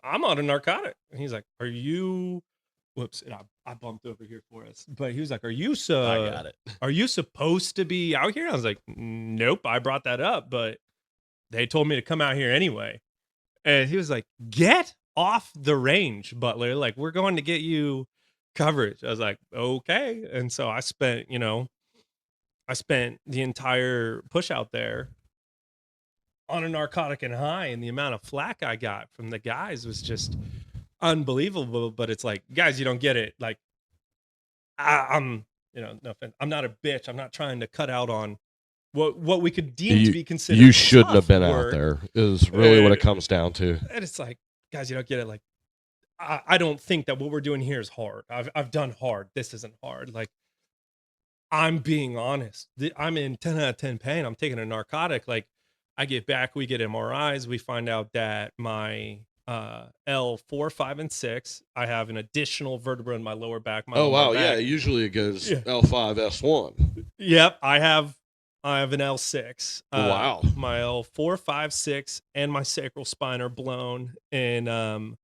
"I'm on a narcotic." And he's like, "Are you?" Whoops! And I bumped over here for us, but he was like, "Are you I got it. Are you supposed to be out here?" I was like, "Nope, I brought that up, but they told me to come out here anyway." And he was like, "Get off the range, Butler. Like, we're going to get you coverage." I was like, "Okay." And so I spent the entire push out there on a narcotic and high, and the amount of flack I got from the guys was just unbelievable. But it's like, guys, you don't get it. Like, I'm, no offense, I'm not a bitch. I'm not trying to cut out on what we could deem to be considered. You shouldn't have tough been work. out there. Is really what it comes down to. And it's like, guys, you don't get it. Like, I don't think that what we're doing here is hard. I've done hard. This isn't hard. Like, I'm being honest. I'm in 10 out of 10 pain. I'm taking a narcotic. Like, I get back, we get MRIs. We find out that my L4, 5, and 6, I have an additional vertebra in my lower back. My Oh wow, lumbar yeah. back. Usually it goes Yeah. L5, S1. Yep, I have an L6. Wow. My L4, 5, 6, and my sacral spine are blown, and I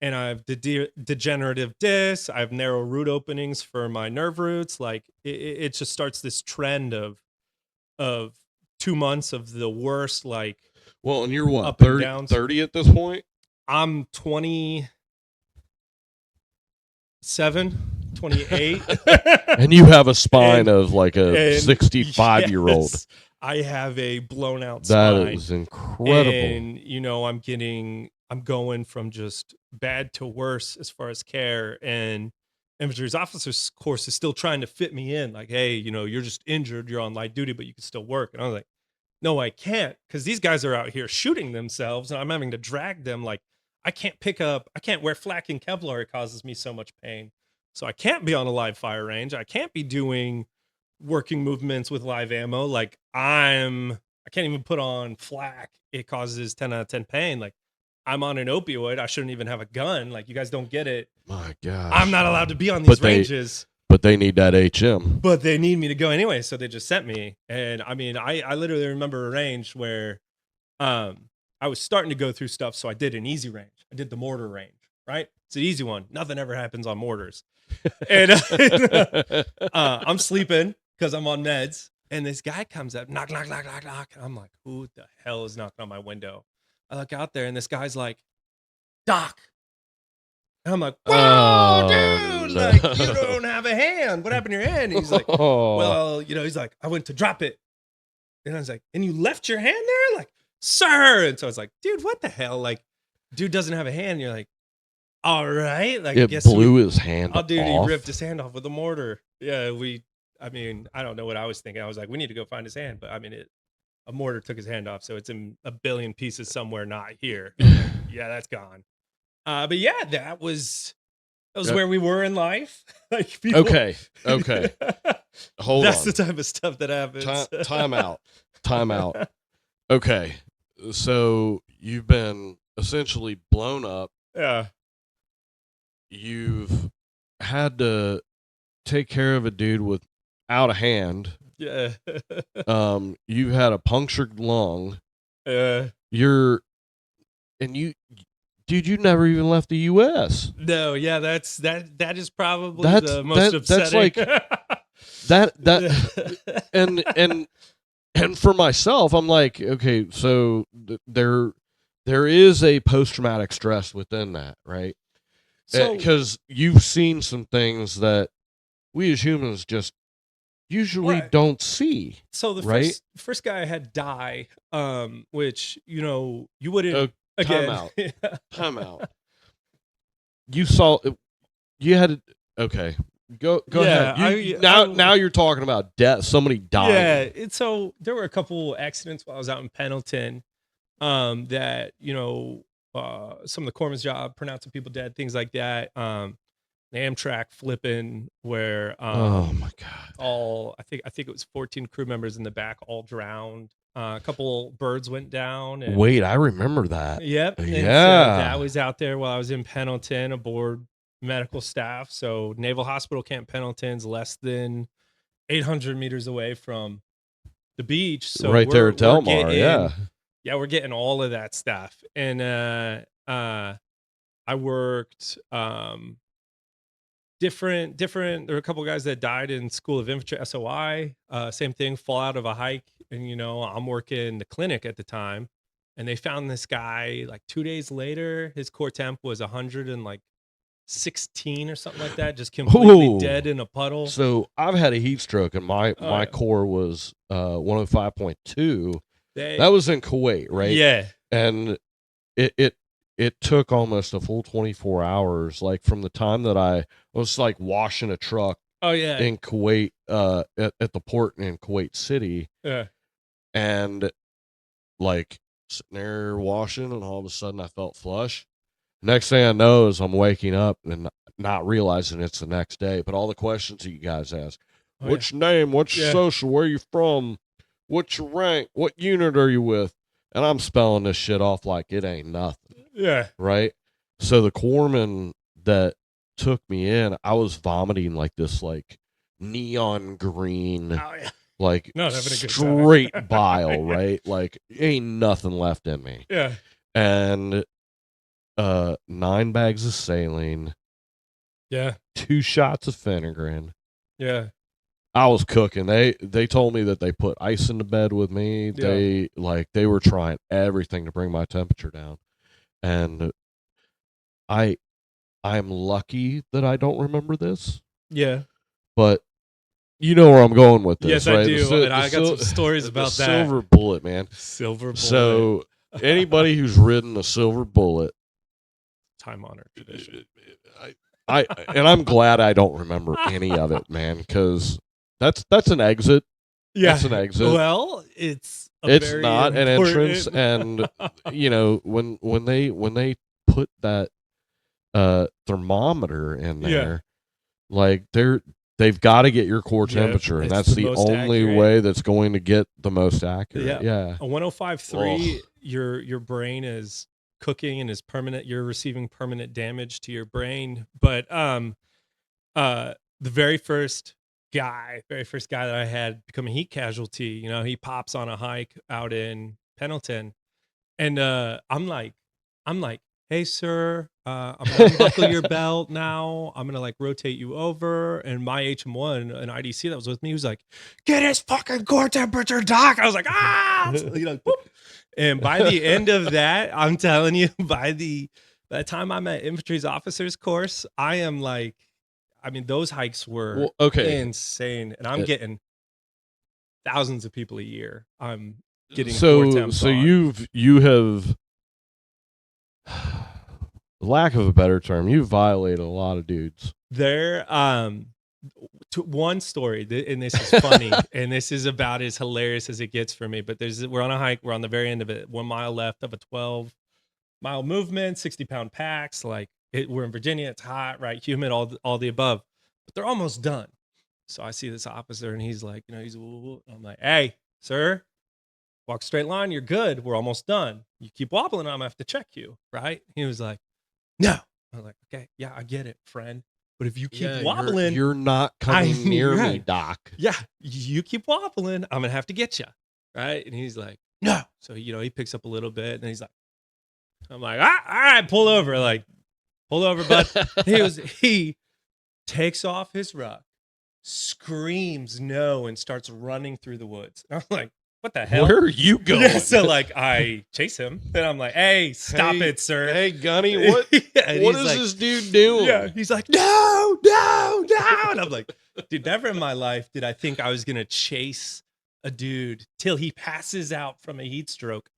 have degenerative discs. I have narrow root openings for my nerve roots. Like, it just starts this trend of 2 months of the worst. Like, Well, and you're what, up and 30, downs. 30 at this point? I'm 27, 28. And you have a spine of like a 65-year-old. Yes, I have a blown out That spine. is incredible. And I'm going from just bad to worse as far as care, and Infantry Officers Course is still trying to fit me in. Like, hey, you're just injured, you're on light duty, but you can still work. And I was like, no, I can't, because these guys are out here shooting themselves, and I'm having to drag them. Like, I can't wear flak and Kevlar. It causes me so much pain. So I can't be on a live fire range. I can't be doing working movements with live ammo. Like, I can't even put on flak. It causes 10 out of 10 pain. Like, I'm on an opioid. I shouldn't even have a gun. Like, you guys don't get it. My gosh. I'm not allowed to be on these ranges. But they need that HM. But they need me to go anyway, so they just sent me. And I mean, I literally remember a range where I was starting to go through stuff, so I did an easy range. I did the mortar range, right? It's an easy one. Nothing ever happens on mortars. And I'm sleeping because I'm on meds. And this guy comes up, knock, knock, knock, knock, knock. And I'm like, who the hell is knocking on my window? I look out there, and this guy's like, Doc. And I'm like, whoa, dude, no. like, you don't have a hand. What happened to your hand? And he's like, well, he's like, I went to drop it. And I was like, and you left your hand there? Like, sir. And so I was like, dude, what the hell? Like, dude doesn't have a hand. And you're like, all right. Like, it blew his hand off. Dude, he ripped his hand off with a mortar. Yeah, I don't know what I was thinking. I was like, we need to go find his hand. But I mean, a mortar took his hand off. So it's in a billion pieces somewhere, not here. Yeah, that's gone. But yeah, that was where we were in life. Like people, okay. Hold on. That's the type of stuff that happens. Time out. Okay. So you've been essentially blown up. Yeah. You've had to take care of a dude without a hand. Yeah. You've had a punctured lung. Dude, you never even left the U.S. No, yeah, that is probably the most upsetting. That's like and for myself, I'm like, okay, so there is a post-traumatic stress within that, right? Because you've seen some things that we as humans just usually don't see. So the first guy I had die, which you wouldn't. Again. Time out. You saw you had okay. Go ahead. Now you're talking about death. Somebody died. Yeah. So there were a couple accidents while I was out in Pendleton. That some of the corpsman's job, pronouncing people dead, things like that. The Amtrak flipping where oh my god. I think it was 14 crew members in the back all drowned. A couple birds went down. And, wait, I remember that. Yep. Yeah. So that was out there while I was in Pendleton aboard medical staff. So Naval Hospital Camp Pendleton's less than 800 meters away from the beach. So right there at Delmar, yeah. Yeah, we're getting all of that stuff. And I worked different. There were a couple of guys that died in School of Infantry SOI. Same thing, fall out of a hike. And, I'm working the clinic at the time. And they found this guy like 2 days later. His core temp was 116 or something like that. Just completely dead in a puddle. So I've had a heat stroke and my core was 105.2. That was in Kuwait, right? Yeah. And it took almost a full 24 hours, like from the time that I was like washing a truck in Kuwait, at the port in Kuwait City. Yeah. And like sitting there washing, and all of a sudden I felt flush. Next thing I know is I'm waking up and not realizing it's the next day. But all the questions that you guys ask, what's your name? What's your social? Where you from? What's your rank? What unit are you with? And I'm spelling this shit off like it ain't nothing. Yeah. Right? So the corpsman that took me in, I was vomiting like this like neon green, like straight bile, right? Like ain't nothing left in me. Yeah. And 9 bags of saline. Yeah. 2 shots of Phenergan. Yeah. I was cooking. They told me that they put ice in the bed with me. Yeah. They were trying everything to bring my temperature down. And I'm lucky that I don't remember this. Yeah. But you know where I'm going with this, yes, right? I do. And I got some stories about that. Silver bullet, man. Silver bullet. So anybody who's ridden a silver bullet, time-honored tradition. And I'm glad I don't remember any of it, man, because that's an exit. Yeah. That's an exit. Well, it's not an entrance. And when they put that thermometer in there, like they've got to get your core temperature, and that's the only way that's going to get the most accurate. Yeah. A 105.3, your brain is cooking and is permanent. You're receiving permanent damage to your brain. But the very first guy that I had become a heat casualty, you know, he pops on a hike out in Pendleton. And I'm like, hey, sir, I'm gonna unbuckle your belt now. I'm gonna like rotate you over. And my HM1, an IDC that was with me, was like, get his fucking core temperature, doc. I was like, ah, you know, whoop. And by the end of that, I'm telling you, by the time I'm at Infantry's Officers Course, I am like, I mean, those hikes were insane, and I'm getting thousands of people a year. I'm getting core temps so on. you have, lack of a better term, you violated a lot of dudes. There, one story, and this is funny, and this is about as hilarious as it gets for me. But we're on a hike, we're on the very end of it, 1 mile left of a 12-mile movement, 60-pound packs. Like we're in Virginia, it's hot, right? Humid, all the above. But they're almost done. So I see this officer, and he's like, you know, I'm like, hey, sir, walk straight line, you're good. We're almost done. You keep wobbling, I'm gonna have to check you, right? He was like, no. I was like, okay, yeah, I get it, friend. But if you keep wobbling, you're not coming near me, doc. Yeah, you keep wobbling, I'm gonna have to get you, right? And he's like, no. So you know, he picks up a little bit, and he's like, I'm like, all right, pull over, bud. He takes off his ruck, screams no, and starts running through the woods. I'm like, what the hell? Where are you going? Yeah, so like I chase him, and I'm like, hey, stop it, sir. Hey, Gunny, what is like, this dude doing? Yeah, he's like, no. And I'm like, dude, never in my life did I think I was gonna chase a dude till he passes out from a heat stroke,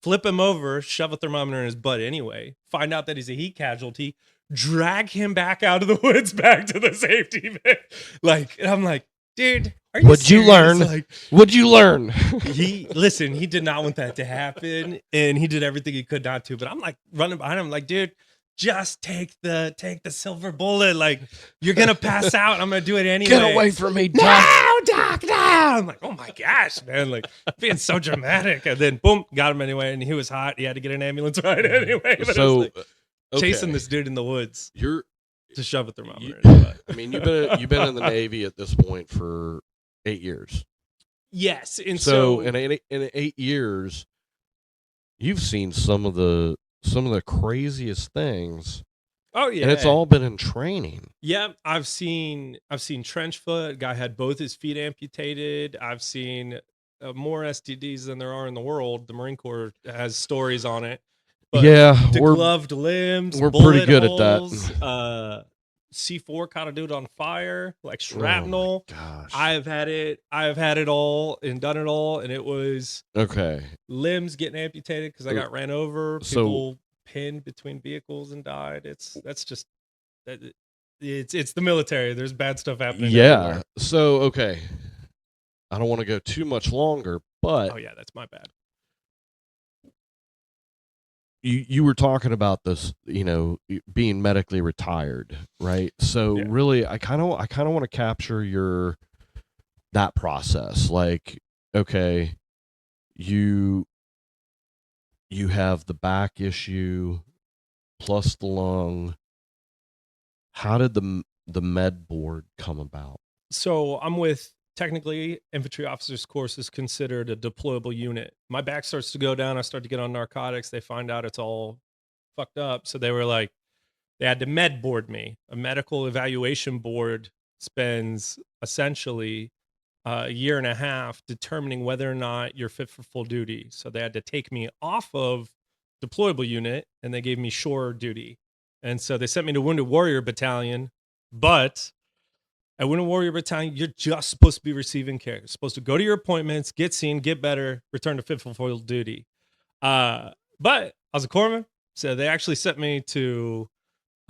flip him over, shove a thermometer in his butt anyway, find out that he's a heat casualty, drag him back out of the woods, back to the safety pit. Like, and I'm like, dude, are you What'd you learn? Like, what'd you learn? He did not want that to happen, and he did everything he could not to. But I'm like running behind him, like, dude, just take the silver bullet. Like, you're gonna pass out. I'm gonna do it anyway. Get away from me, Doc. No, Doc, no. I'm like, oh my gosh, man, like being so dramatic. And then boom, got him anyway, and he was hot. He had to get an ambulance ride anyway. But so like, chasing this dude in the woods. You're to shove a thermometer in his butt. I mean, you've been in the Navy at this point for 8 years. Yes, and so in 8 years, you've seen some of the craziest things. Oh yeah, and it's all been in training. Yeah, I've seen trench foot. A guy had both his feet amputated. I've seen more STDs than there are in the world. The Marine Corps has stories on it. But yeah, degloved limbs. We're pretty good holes, at that. C4 caught a dude on fire, like shrapnel. Oh gosh. I've had it all and done it all, and it was okay. Limbs getting amputated because I got ran over. People pinned between vehicles and died. It's the military. There's bad stuff happening. Yeah. Everywhere. So okay, I don't want to go too much longer, but oh yeah, that's my bad. You were talking about this, you know, being medically retired, right? So yeah. Really, I kind of want to capture that process. Like, okay, you have the back issue plus the lung. How did the med board come about? So I'm with, technically, Infantry Officers Course is considered a deployable unit. My back starts to go down. I start to get on narcotics. They find out it's all fucked up. So they were like, they had to med board me. A medical evaluation board spends essentially a year and a half determining whether or not you're fit for full duty. So they had to take me off of deployable unit, and they gave me shore duty. And so they sent me to Wounded Warrior Battalion, but at Wounded Warrior Battalion, you're just supposed to be receiving care. You're supposed to go to your appointments, get seen, get better, return to fit for full duty. But I was a corpsman, so they actually sent me to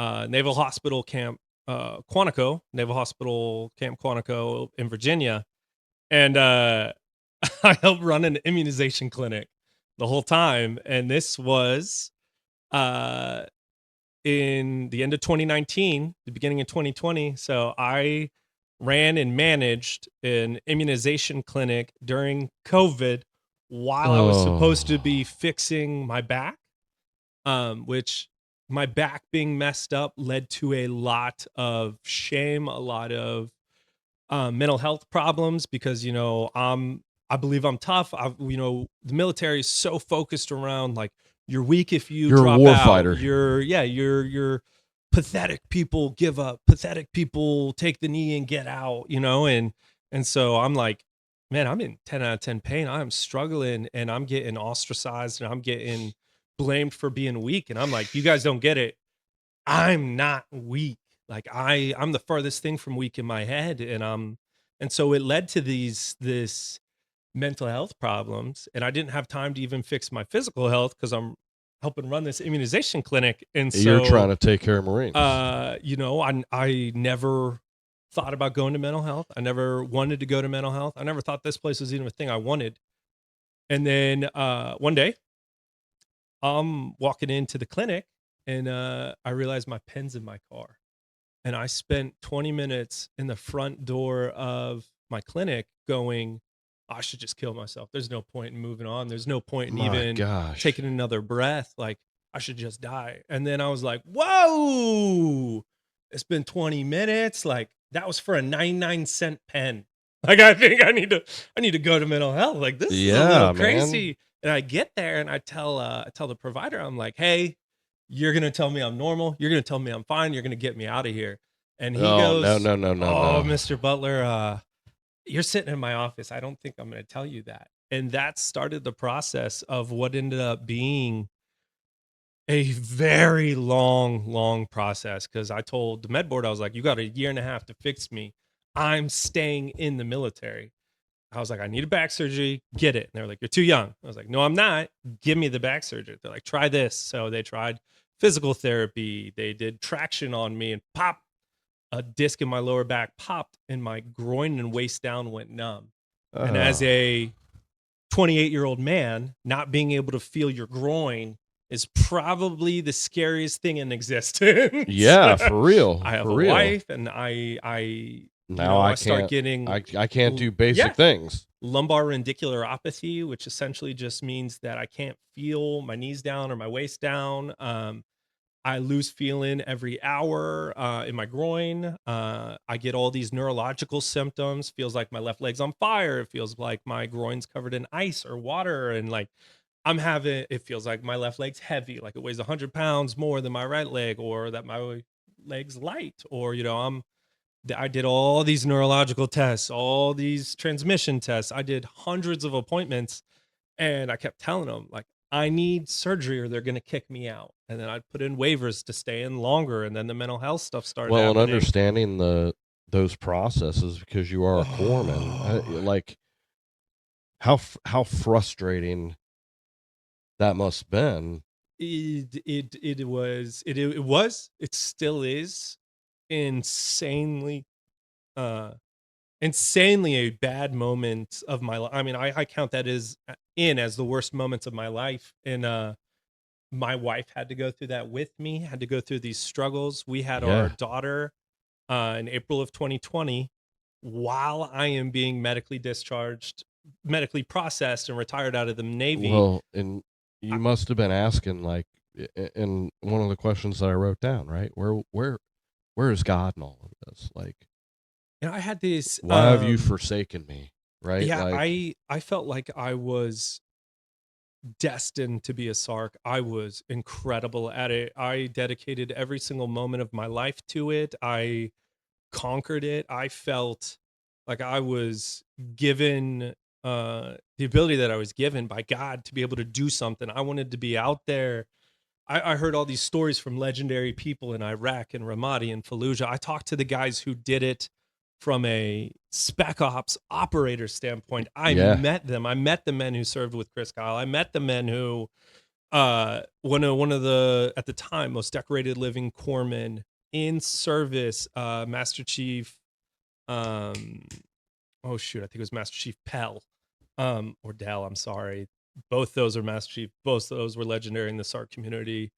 Naval Hospital Camp Quantico, Naval Hospital Camp Quantico in Virginia. And I helped run an immunization clinic the whole time. And this was in the end of 2019, the beginning of 2020. So I ran and managed an immunization clinic during COVID while I was supposed to be fixing my back, which my back being messed up led to a lot of shame, a lot of mental health problems because I believe I'm tough. The military is so focused around like you're weak if you You're a drop war out. fighter. You're pathetic people give up. Pathetic people take the knee and get out. And so I'm like, man, I'm in 10 out of 10 pain. I'm struggling and I'm getting ostracized and I'm getting blamed for being weak. And I'm like, you guys don't get it. I'm not weak. Like I'm the furthest thing from weak in my head. And so it led to this mental health problems. And I didn't have time to even fix my physical health because I'm helping run this immunization clinic. And so You're trying to take care of Marines. I never thought about going to mental health. I never wanted to go to mental health. I never thought this place was even a thing I wanted. And then one day I'm walking into the clinic and I realized my pen's in my car. And I spent 20 minutes in the front door of my clinic going, I should just kill myself. There's no point in moving on. There's no point in even taking another breath. Like, I should just die. And then I was like, whoa, it's been 20 minutes. Like, that was for a 99-cent pen. Like, I think I need to go to mental health. Like, this is a little crazy. Man. And I get there and I tell the provider, I'm like, hey, you're going to tell me I'm normal. You're going to tell me I'm fine. You're going to get me out of here. And he goes, no. Mr. Butler, you're sitting in my office. I don't think I'm going to tell you that. And that started the process of what ended up being a very long process. Cause I told the med board, I was like, you got 1.5 years to fix me. I'm staying in the military. I was like, I need a back surgery, get it. And they're like, you're too young. I was like, no, I'm not. Give me the back surgery. They're like, try this. So they tried physical therapy. They did traction on me and pop, a disc in my lower back popped and my groin and waist down went numb. And as a 28-year-old man, not being able to feel your groin is probably the scariest thing in existence. Yeah, for real. I have a wife and I start getting I can't do basic things. Lumbar radiculopathy, which essentially just means that I can't feel my knees down or my waist down. I lose feeling every hour in my groin. I get all these neurological symptoms. Feels like my left leg's on fire. It feels like my groin's covered in ice or water. And like it feels like my left leg's heavy, like it weighs 100 pounds more than my right leg, or that my leg's light, or, I did all these neurological tests, all these transmission tests. I did hundreds of appointments and I kept telling them like, I need surgery or they're going to kick me out. And then I'd put in waivers to stay in longer. And then the mental health stuff started happening. And understanding those processes, because you are a corpsman, like how frustrating that must have been. It still is insanely a bad moment of my life. I mean, I count that as the worst moments of my life. And my wife had to go through that with me, had to go through these struggles. We had our daughter in April of 2020 while I am being medically processed and retired out of the Navy. Well, and you must have been asking, like, in one of the questions that I wrote down, right? Where is God in all of this? Like, I had this. Why have you forsaken me? Right? Yeah, like, I felt like I was destined to be a SARC. I was incredible at it. I dedicated every single moment of my life to it. I conquered it. I felt like I was given the ability that I was given by God to be able to do something. I wanted to be out there. I heard all these stories from legendary people in Iraq and Ramadi and Fallujah. I talked to the guys who did it from a spec ops operator standpoint. I met them. I met the men who served with Chris Kyle. I met the men who, one of the, at the time, most decorated living corpsmen in service, Master Chief, I think it was Master Chief Pell, or Dell, I'm sorry. Both those are Master Chief. Both those were legendary in the SARC community.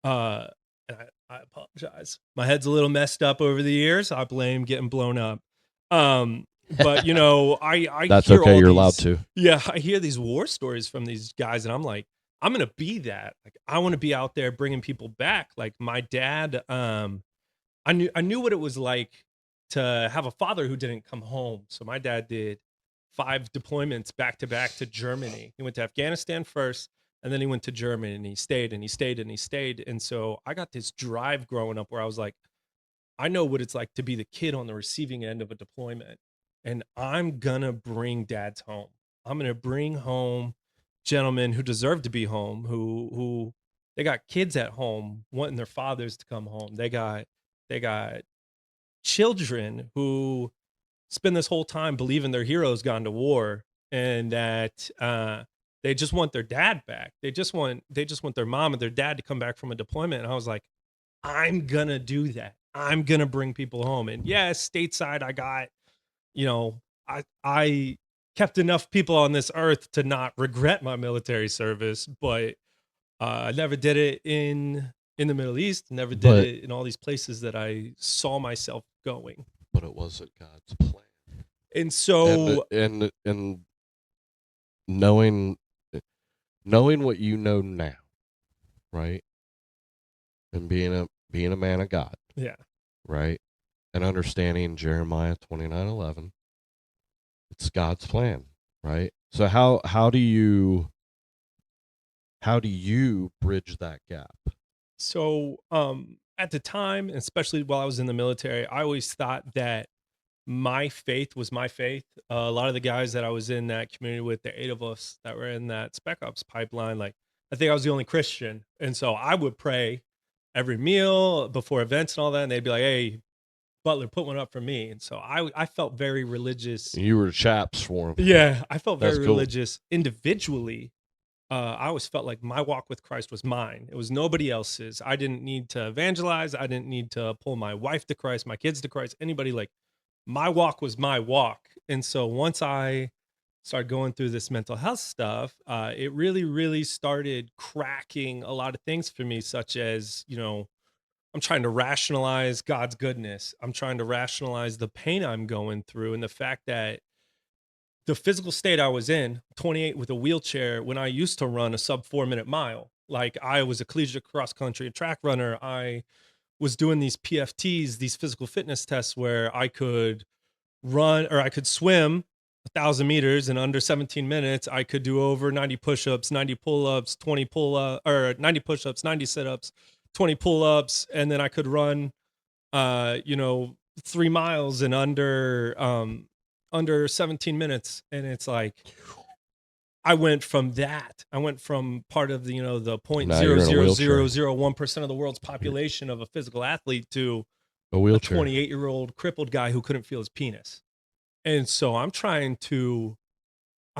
And I apologize. My head's a little messed up over the years. I blame getting blown up. But I that's hear okay. all You're these, allowed to. Yeah, I hear these war stories from these guys, and I'm like, I'm gonna be that. Like, I want to be out there bringing people back. Like my dad, I knew what it was like to have a father who didn't come home. So my dad did 5 deployments back to back to Germany. He went to Afghanistan first, and then he went to Germany, and he stayed and he stayed and he stayed. And so I got this drive growing up where I was like, I know what it's like to be the kid on the receiving end of a deployment, and I'm gonna bring dads home. I'm gonna bring home gentlemen who deserve to be home, who they got kids at home wanting their fathers to come home. They got children who spend this whole time believing their hero's gone to war, and that they just want their dad back. They just want their mom and their dad to come back from a deployment. And I was like, I'm gonna do that. I'm gonna bring people home. And yes, stateside, I got, you know, I kept enough people on this earth to not regret my military service, but I never did it in the Middle East. Never did But it in all these places that I saw myself going. but it wasn't God's plan. And And so, and knowing knowing what you know now, right? And being a man of God, yeah. right? And understanding Jeremiah 29:11, it's God's plan, right? So how do you bridge that gap? So, at the time, especially while I was in the military, I always thought that my faith was my faith. A lot of the guys that I was in that community with, the 8 of us that were in that Spec Ops pipeline, like, I think I was the only Christian. And so I would pray every meal before events and all that, and they'd be like, "Hey, Butler, put one up for me." And so I felt very religious. You were chaps for him. Yeah, I felt That's very cool. religious individually. I always felt like my walk with Christ was mine. It was nobody else's. I didn't need to evangelize. I didn't need to pull my wife to Christ, my kids to Christ, anybody. Like, my walk was my walk. And so once I started going through this mental health stuff, it really, really started cracking a lot of things for me, such as, I'm trying to rationalize God's goodness. I'm trying to rationalize the pain I'm going through and the fact that the physical state I was in, 28 with a wheelchair, when I used to run a sub 4 minute mile. Like, I was a collegiate cross country track runner. I was doing these PFTs, these physical fitness tests, where I could run or I could swim 1,000 meters in under 17 minutes. I could do over 90 push-ups, 90 pull-ups, 20 pull-up or 90 push-ups, 90 sit-ups, 20 pull-ups, and then I could run uh, you know, 3 miles in under 17 minutes. And it's like, I went from that. I went from part of the, the point Now zero you're in a zero wheelchair. zero zero 1% of the world's population of a physical athlete to A a wheelchair. 28-year-old crippled guy who couldn't feel his penis. And so I'm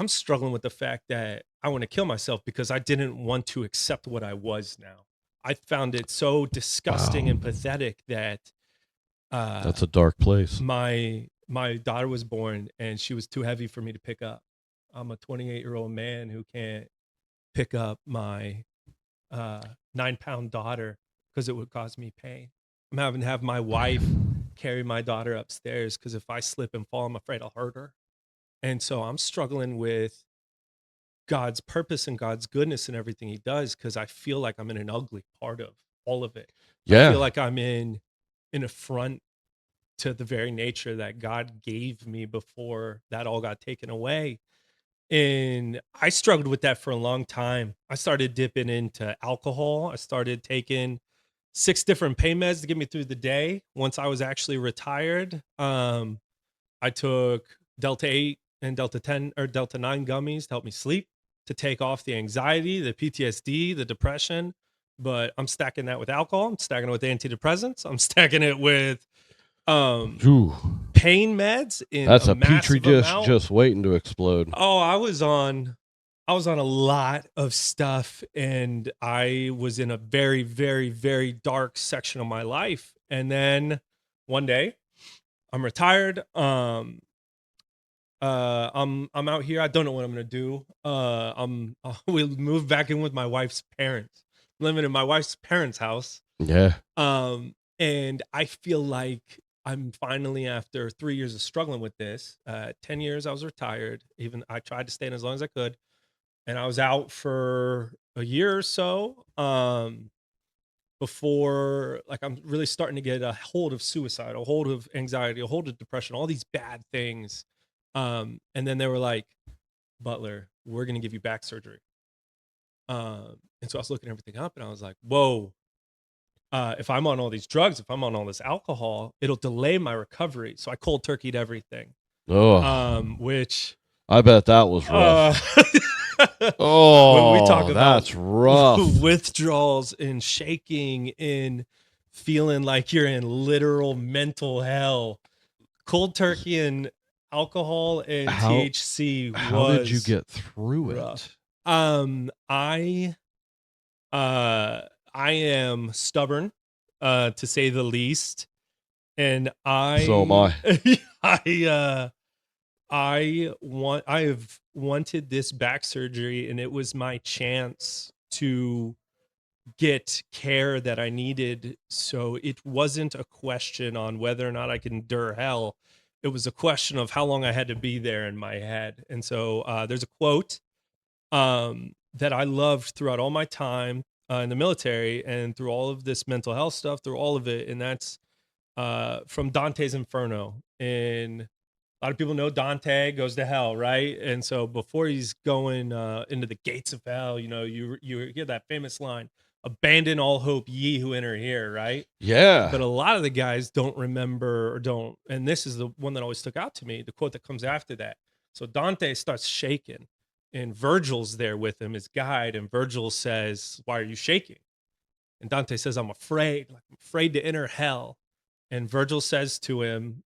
struggling with the fact that I want to kill myself because I didn't want to accept what I was now. I found it so disgusting Wow. and pathetic that That's a dark place. my daughter was born and she was too heavy for me to pick up. I'm a 28-year-old man who can't pick up my 9-pound daughter because it would cause me pain. I'm having to have my wife carry my daughter upstairs because if I slip and fall, I'm afraid I'll hurt her. And so I'm struggling with God's purpose and God's goodness and everything he does because I feel like I'm in an ugly part of all of it. I Yeah. feel like I'm in an affront to the very nature that God gave me before that all got taken away. And I struggled with that for a long time. I started dipping into alcohol. I started taking 6 different pain meds to get me through the day. Once I was actually retired, I took Delta 8 and Delta 10 or Delta 9 gummies to help me sleep, to take off the anxiety, the PTSD, the depression. But I'm stacking that with alcohol. I'm stacking it with antidepressants. I'm stacking it with Ooh, pain meds in that's a a petri massive dish amount. just waiting to explode. Oh, I was on a lot of stuff, and I was in a very, very, very dark section of my life. And then one day, I'm retired. I'm out here. I don't know what I'm gonna do. We moved back in with my wife's parents. Living in my wife's parents' house. Yeah. And I feel like I'm finally, after 3 years of struggling with this, 10 years I was retired. Even I tried to stay in as long as I could, and I was out for a year or so before like I'm really starting to get a hold of suicide, a hold of anxiety, a hold of depression, all these bad things. And then they were like, Butler, we're going to give you back surgery. And so I was looking everything up and I was like, whoa, if I'm on all these drugs, if I'm on all this alcohol, it'll delay my recovery. So I cold turkeyed everything. Oh, Which I bet that was rough. When we talk Oh, about that's rough. withdrawals and shaking and feeling like you're in literal mental hell, cold turkey and alcohol and THC How did you was get through rough. it? I am stubborn, to say the least, and So am I. I have wanted this back surgery, and it was my chance to get care that I needed. So it wasn't a question on whether or not I can endure hell. It was a question of how long I had to be there in my head. And so there's a quote that I loved throughout all my time in the military and through all of this mental health stuff, through all of it. And that's from Dante's Inferno. And a lot of people know Dante goes to hell, right? And so before he's going into the gates of hell, you hear that famous line, "Abandon all hope, ye who enter here," right? Yeah. But a lot of the guys don't remember or don't, and this is the one that always stuck out to me, the quote that comes after that. So Dante starts shaking, and Virgil's there with him, his guide, and Virgil says, "Why are you shaking?" And Dante says, "I'm afraid, like I'm afraid to enter hell." And Virgil says to him,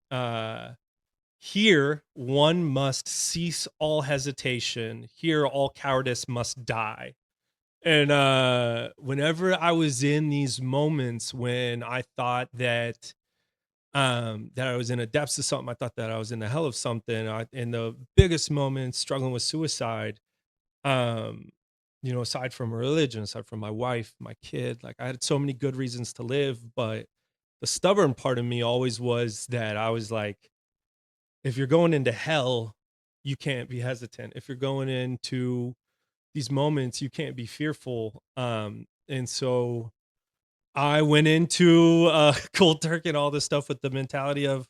"Here one must cease all hesitation. Here all cowardice must die." And whenever I was in these moments when I thought that that I was in the depths of something, I thought that I was in the hell of something, in the biggest moments struggling with suicide, um, aside from religion, aside from my wife, my kid, like I had so many good reasons to live, but the stubborn part of me always was that I was like, if you're going into hell, you can't be hesitant. If you're going into these moments, you can't be fearful. And so I went into cold turkey and all this stuff with the mentality of,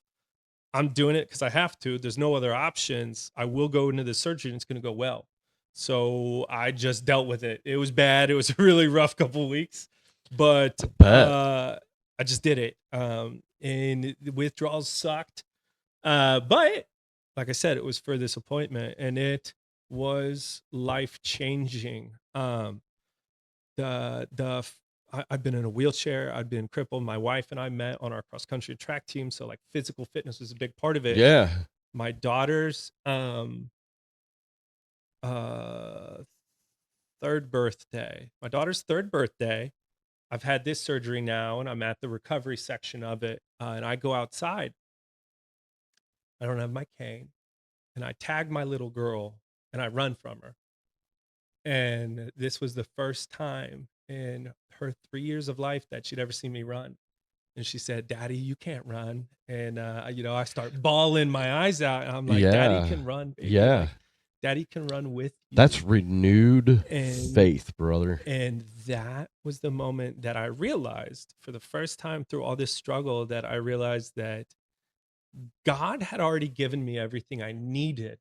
I'm doing it because I have to. There's no other options. I will go into the surgery and it's going to go well. So I just dealt with it. It was bad. It was a really rough couple of weeks, but I just did it. And the withdrawals sucked. But like I said, it was for this appointment and it was life changing. I've been in a wheelchair. I've been crippled. My wife and I met on our cross country track team. So like physical fitness was a big part of it. Yeah. My daughter's third birthday. I've had this surgery now and I'm at the recovery section of it. And I go outside. I don't have my cane. And I tag my little girl and I run from her. And this was the first time in her 3 years of life that she'd ever seen me run. And she said, "Daddy, you can't run." And I start bawling my eyes out. And I'm like, "Daddy can run, baby. Yeah. Like, Daddy can run with you." That's renewed faith, brother. And that was the moment that I realized, for the first time through all this struggle, that I realized that God had already given me everything I needed.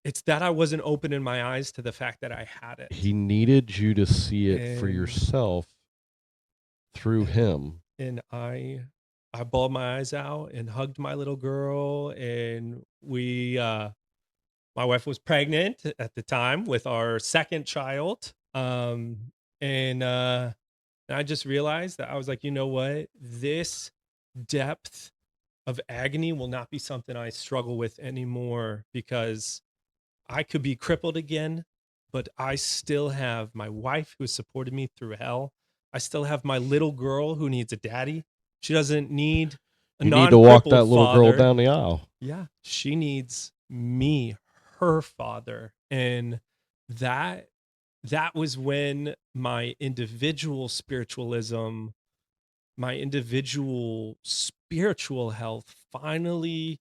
It's that I wasn't opening my eyes to the fact that I had it. He needed you to see it for yourself through him. And I bawled my eyes out and hugged my little girl. And my wife was pregnant at the time with our second child. And I just realized that I was like, you know what? This depth of agony will not be something I struggle with anymore, because I could be crippled again, but I still have my wife who has supported me through hell. I still have my little girl who needs a daddy. She doesn't need a You need to walk that little father. girl down the aisle. Yeah, she needs me, her father. And that was when my individual spiritualism, my individual spiritual health finally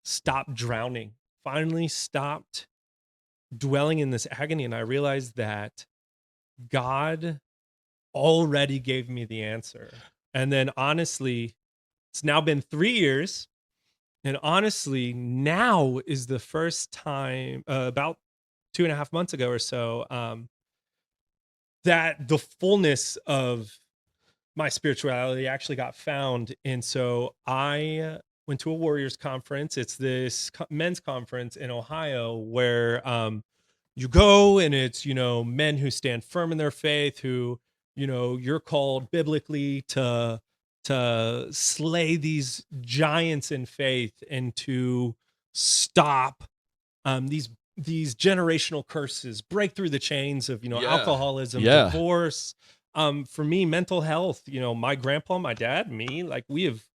stopped drowning, finally stopped dwelling in this agony. And I realized that God already gave me the answer. And then honestly, it's now been 3 years. And honestly, now is the first time, about 2.5 months ago or so, that the fullness of my spirituality actually got found. And so I went to a Warriors conference. It's this men's conference in Ohio where you go, and it's, men who stand firm in their faith, who, you're called biblically to slay these giants in faith and to stop these generational curses, break through the chains of Yeah. alcoholism, Yeah. divorce. For me, mental health, my grandpa, my dad, me, like we've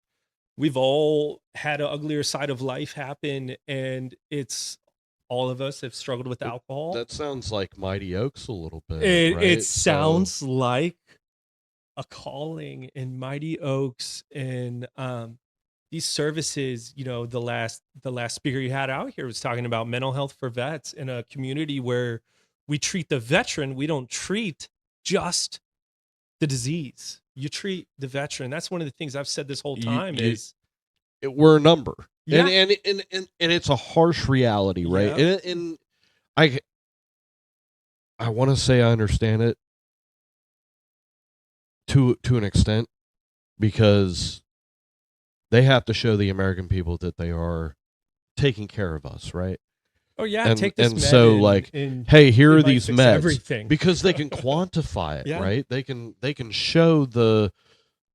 all had an uglier side of life happen, and it's all of us have struggled with alcohol. That sounds like Mighty Oaks a little bit, It right? it sounds like a calling in Mighty Oaks, and these services, the last speaker you had out here was talking about mental health for vets in a community where we treat the veteran. We don't treat just the disease. You treat the veteran. That's one of the things I've said this whole time is we're a number. Yeah. And it's a harsh reality, right? Yeah. And I want to say I understand it to an extent, because they have to show the American people that they are taking care of us, right? Oh yeah, And take this and med so and- like, and hey, here it are might these fix meds, everything. because they can quantify it, Yeah. right? They can show the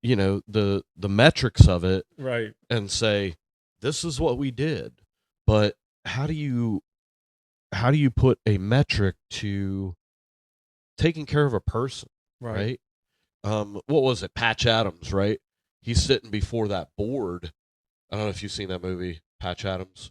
the metrics of it, right. and say, this is what we did. But how do you put a metric to taking care of a person, right? What was it? Patch Adams, right? He's sitting before that board. I don't know if you've seen that movie, Patch Adams.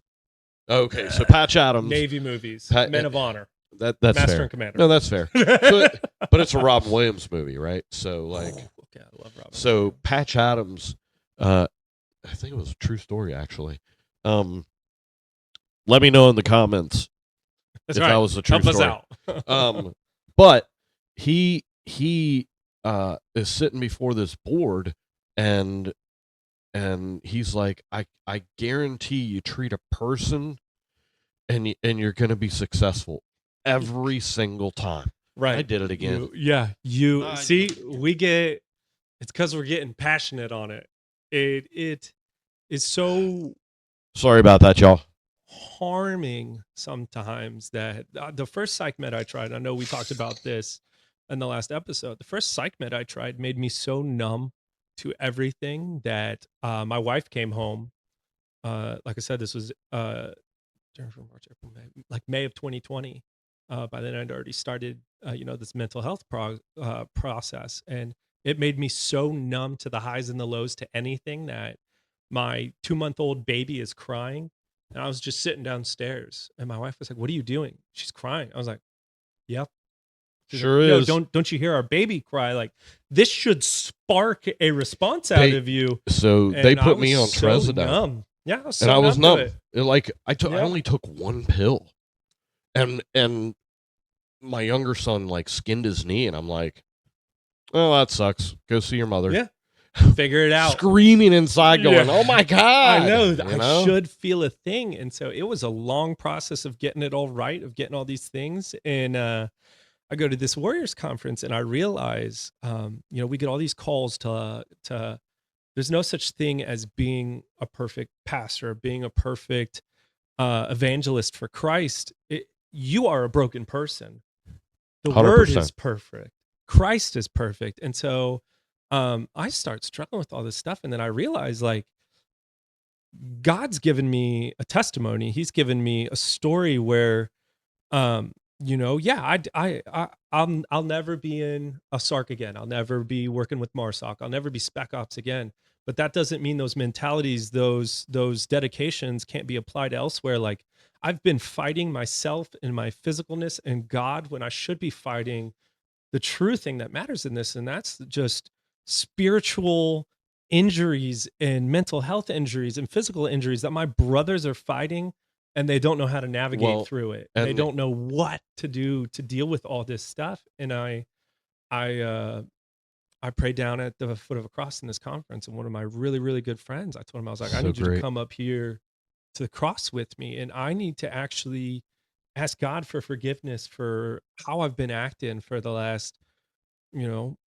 Okay, so Patch Adams, Navy movies, Men of Honor, that's Master fair. and Commander. No, that's fair. But it's a Robin Williams movie, right? So like, okay, I love Robin. so Patch Adams, I think it was a true story actually. Let me know in the comments That's if right. that was a true Help story. us out. But he is sitting before this board, and he's like, I guarantee you treat a person, and you're going to be successful every single time. Right. I did it again. You see, we get, it's because we're getting passionate on it. It is so Sorry about that, y'all. harming sometimes that the first psych med I tried, I know we talked about this in the last episode, the first psych med I tried made me so numb to everything that my wife came home. Like I said, this was March, April, May, like May of 2020. By then I'd already started, this mental health process, and it made me so numb to the highs and the lows to anything that my 2-month-old baby is crying. And I was just sitting downstairs, and my wife was like, "What are you doing?" She's crying. I was like, "Yep." She's Sure like, is. "No, don't you hear our baby cry? Like, this should spark a response out of you." So And they I put me on was so Trazodone. numb. Yeah, I was so And I was numb. numb. To it. Like I Yeah. only took one pill, and my younger son like skinned his knee, and I'm like, "Oh, that sucks. Go see your mother." Yeah. Figure it out. Screaming inside, going, Yeah. "Oh my god!" I know. You I know? should feel a thing. And so it was a long process of getting it all right, of getting all these things. And I go to this Warriors conference, and I realize, we get all these calls to there's no such thing as being a perfect pastor, being a perfect evangelist for Christ. You are a broken person. The 100%. word is perfect. Christ is perfect. And so I start struggling with all this stuff. And then I realize, like, God's given me a testimony. He's given me a story where, I'll never be in a SARC again. I'll never be working with MARSOC. I'll never be Spec Ops again. But that doesn't mean those mentalities, those dedications can't be applied elsewhere. Like, I've been fighting myself and my physicalness and God when I should be fighting the true thing that matters in this. And that's just spiritual injuries and mental health injuries and physical injuries that my brothers are fighting, and they don't know how to navigate through it. They don't know what to do to deal with all this stuff. And I I prayed down at the foot of a cross in this conference, and one of my really, really good friends, I told him, I was like, I So need you to great. come up here to the cross with me, and I need to actually ask God for forgiveness for how I've been acting for the last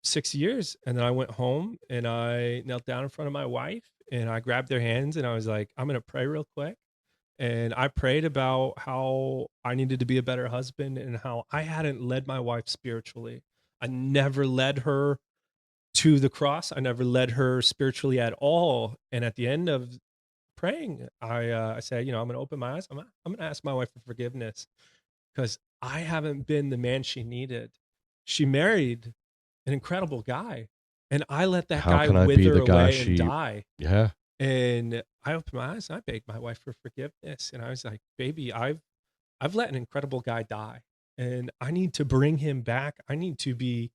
6 years. And then I went home and I knelt down in front of my wife and I grabbed their hands and I was like, I'm going to pray real quick. And I prayed about how I needed to be a better husband and how I hadn't led my wife spiritually. I never led her to the cross. I never led her spiritually at all. And at the end of praying, I said, I'm going to open my eyes. I'm going to ask my wife for forgiveness because I haven't been the man she needed. She married an incredible guy, and I let that How guy can I be wither the guy away and she? die. Yeah. And I opened my eyes and I begged my wife for forgiveness. And I was like, baby, I've let an incredible guy die. And I need to bring him back. I need to be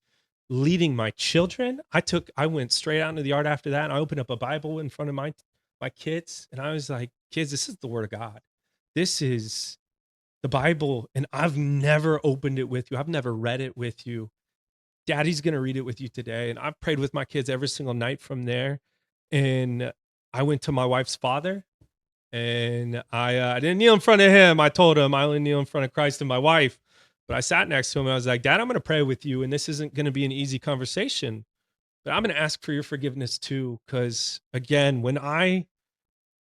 leading my children. I went straight out into the yard after that and I opened up a Bible in front of my kids. And I was like, kids, this is the word of God. This is the Bible. And I've never opened it with you. I've never read it with you. Daddy's going to read it with you today. And I've prayed with my kids every single night from there. And I went to my wife's father and I didn't kneel in front of him. I told him I only kneel in front of Christ and my wife. But I sat next to him and I was like, Dad, I'm going to pray with you. And this isn't going to be an easy conversation, but I'm going to ask for your forgiveness too. Because again, when I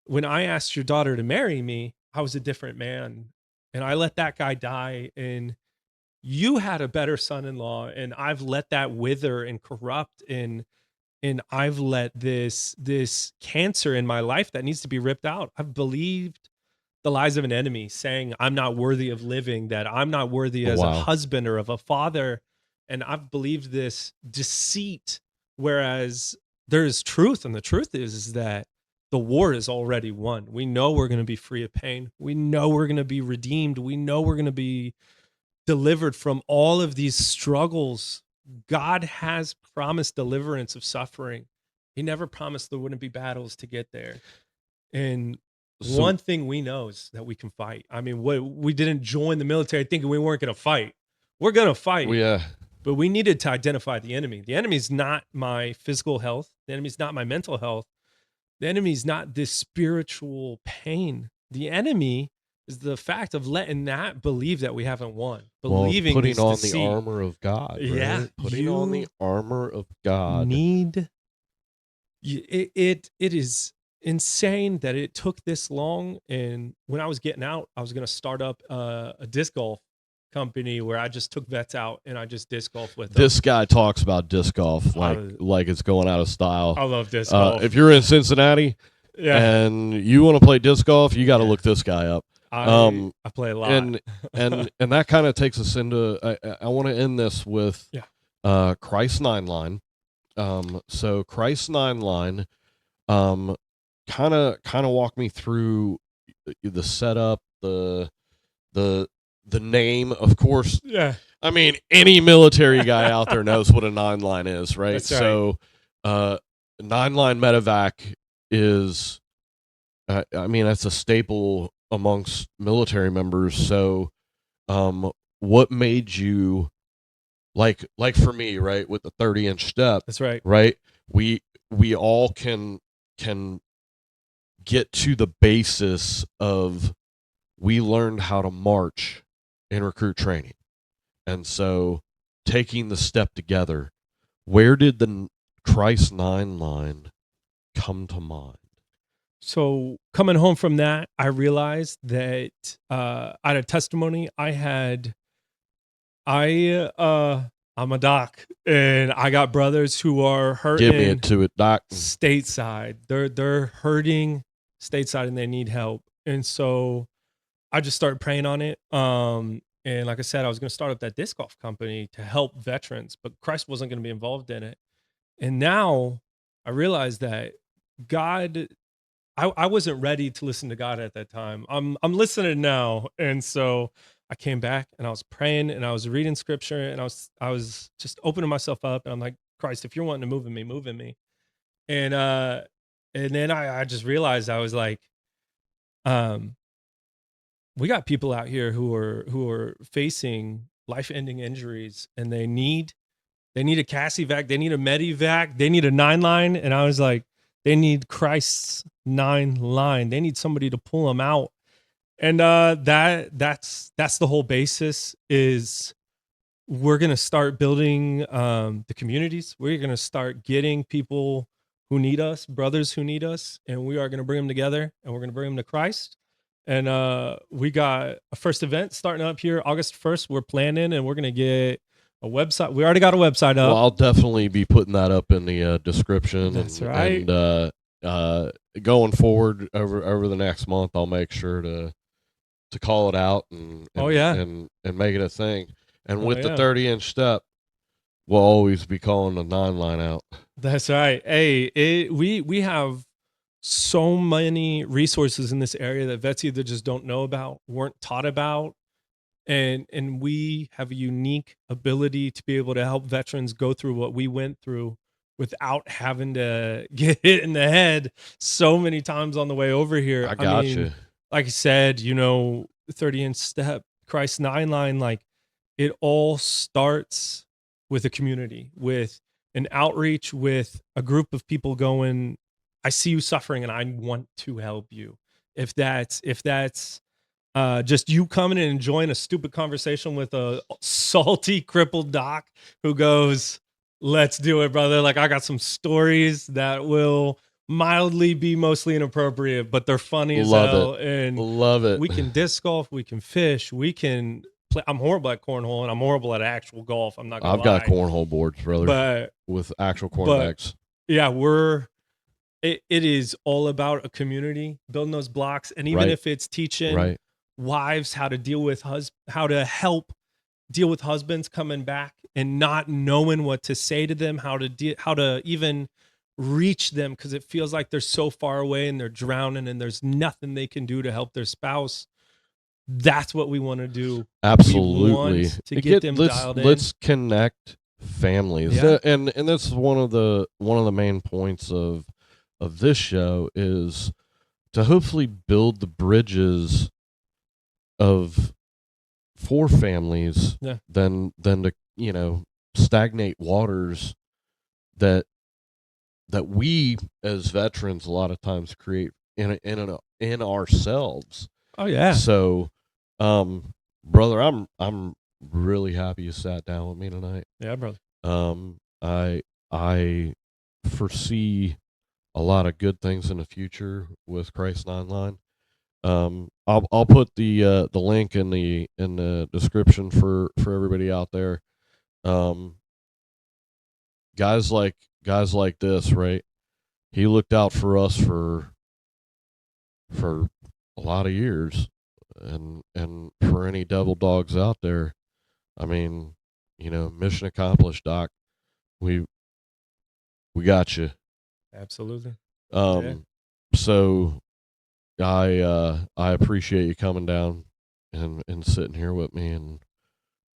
asked your daughter to marry me, I was a different man. And I let that guy die. And you had a better son-in-law. And I've let that wither and corrupt and I've let this cancer in my life that needs to be ripped out. I've believed the lies of an enemy saying I'm not worthy of living, that I'm not worthy Oh, as a wow. husband or of a father. And I've believed this deceit, whereas there is truth. And the truth is that the war is already won. We know we're going to be free of pain. We know we're going to be redeemed. We know we're going to be delivered from all of these struggles. God has promised deliverance of suffering. He never promised there wouldn't be battles to get there. And So one thing we know is that we can fight. I mean, we didn't join the military thinking we weren't going to fight. We're going to fight, yeah. but we needed to identify the enemy. The enemy is not my physical health. The enemy is not my mental health. The enemy is not this spiritual pain. The enemy is the fact of letting that believe that we haven't won, Well, believing putting this on the deceit. armor of God, Yeah, right? Putting on the you armor of God. need it is insane that it took this long. And when I was getting out, I was going to start up a disc golf company where I just took vets out and I just disc golf with them. This guy talks about disc golf like it's going out of style. I love disc golf. If you're in Cincinnati and you want to play disc golf, you got to look this guy up. I play a lot. And that kind of takes us into I want to end this with Christ 9 line. So Christ 9 line kind of walk me through the setup, the name, of course. Yeah. I mean, any military guy out there knows what a 9 line is, right? That's right. So 9 line medevac is I mean, that's a staple amongst military members. So what made you like for me, right, with the 30-inch step? That's right. Right? We all can get to the basis of we learned how to march in recruit training. And so taking the step together, where did the Christ 9 line come to mind? So coming home from that, I realized that I had a testimony. I'm a doc, and I got brothers who are hurting. Give me it to it, doc. Stateside, they're hurting stateside, and they need help. And so I just started praying on it. And like I said, I was going to start up that disc golf company to help veterans, but Christ wasn't going to be involved in it. And now I realized that God, I wasn't ready to listen to God at that time. I'm listening now. And so I came back and I was praying and I was reading scripture and I was just opening myself up and I'm like, Christ, if you're wanting to move in me. And then I just realized I was like, we got people out here who are facing life-ending injuries and they need They need a CASEVAC. They need a MEDEVAC. They need a 9-line. And I was like, they need Christ's 9-line. They need somebody to pull them out. And that's the whole basis is we're going to start building the communities. We're going to start getting people who need us, brothers who need us, and we are going to bring them together, and we're going to bring them to Christ. And we got a first event starting up here August 1st. We're planning, and we're going to get a website. We already got a website up. Well, I'll definitely be putting that up in the description. That's right. And going forward over the next month, I'll make sure to call it out and make it a thing. And with the 30-inch step, we'll always be calling the 9-line out. That's right. Hey, we have so many resources in this area that vets either just don't know about, weren't taught about, and we have a unique ability to be able to help veterans go through what we went through without having to get hit in the head so many times on the way over here. I got you. Like I said, 30-inch step, Christ 9-line, like it all starts with a community, with an outreach, with a group of people going, I see you suffering and I want to help you. If that's just you coming and enjoying a stupid conversation with a salty, crippled doc who goes, let's do it, brother. Like I got some stories that will mildly be mostly inappropriate, but they're funny as hell. And love it. We can disc golf, we can fish, we can play. I'm horrible at cornhole and I'm horrible at actual golf. I'm not gonna lie. I've got cornhole boards, brother, but with actual cornerbacks. Yeah, it is all about a community, building those blocks. And even if it's teaching wives how to deal with how to help deal with husbands coming back and not knowing what to say to them, how to even reach them because it feels like they're so far away and they're drowning and there's nothing they can do to help their spouse. That's what we want to do. Absolutely. We want to get them dialed in. Let's connect families. Yeah. And this is one of the main points of this show is to hopefully build the bridges for families than to stagnate waters that we as veterans a lot of times create in ourselves. Oh yeah. So brother, I'm really happy you sat down with me tonight. Yeah, brother. I foresee a lot of good things in the future with Christ 9-line. I'll put the link in the description for everybody out there. Guys like this, right? He looked out for us for a lot of years, and for any devil dogs out there, I mean, mission accomplished, Doc. We got you. Absolutely. So I appreciate you coming down and sitting here with me and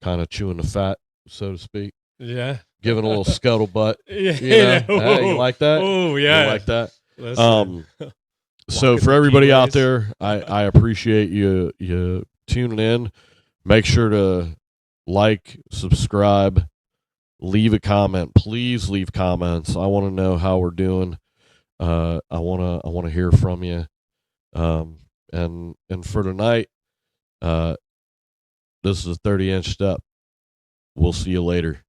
kind of chewing the fat, so to speak. Yeah. Giving a little scuttlebutt. Yeah. Hey, you like that? Oh, yeah. You like that? So for everybody out there, I appreciate you tuning in. Make sure to like, subscribe, leave a comment. Please leave comments. I want to know how we're doing. I want to hear from you. And for tonight, this is a 30-inch step. We'll see you later.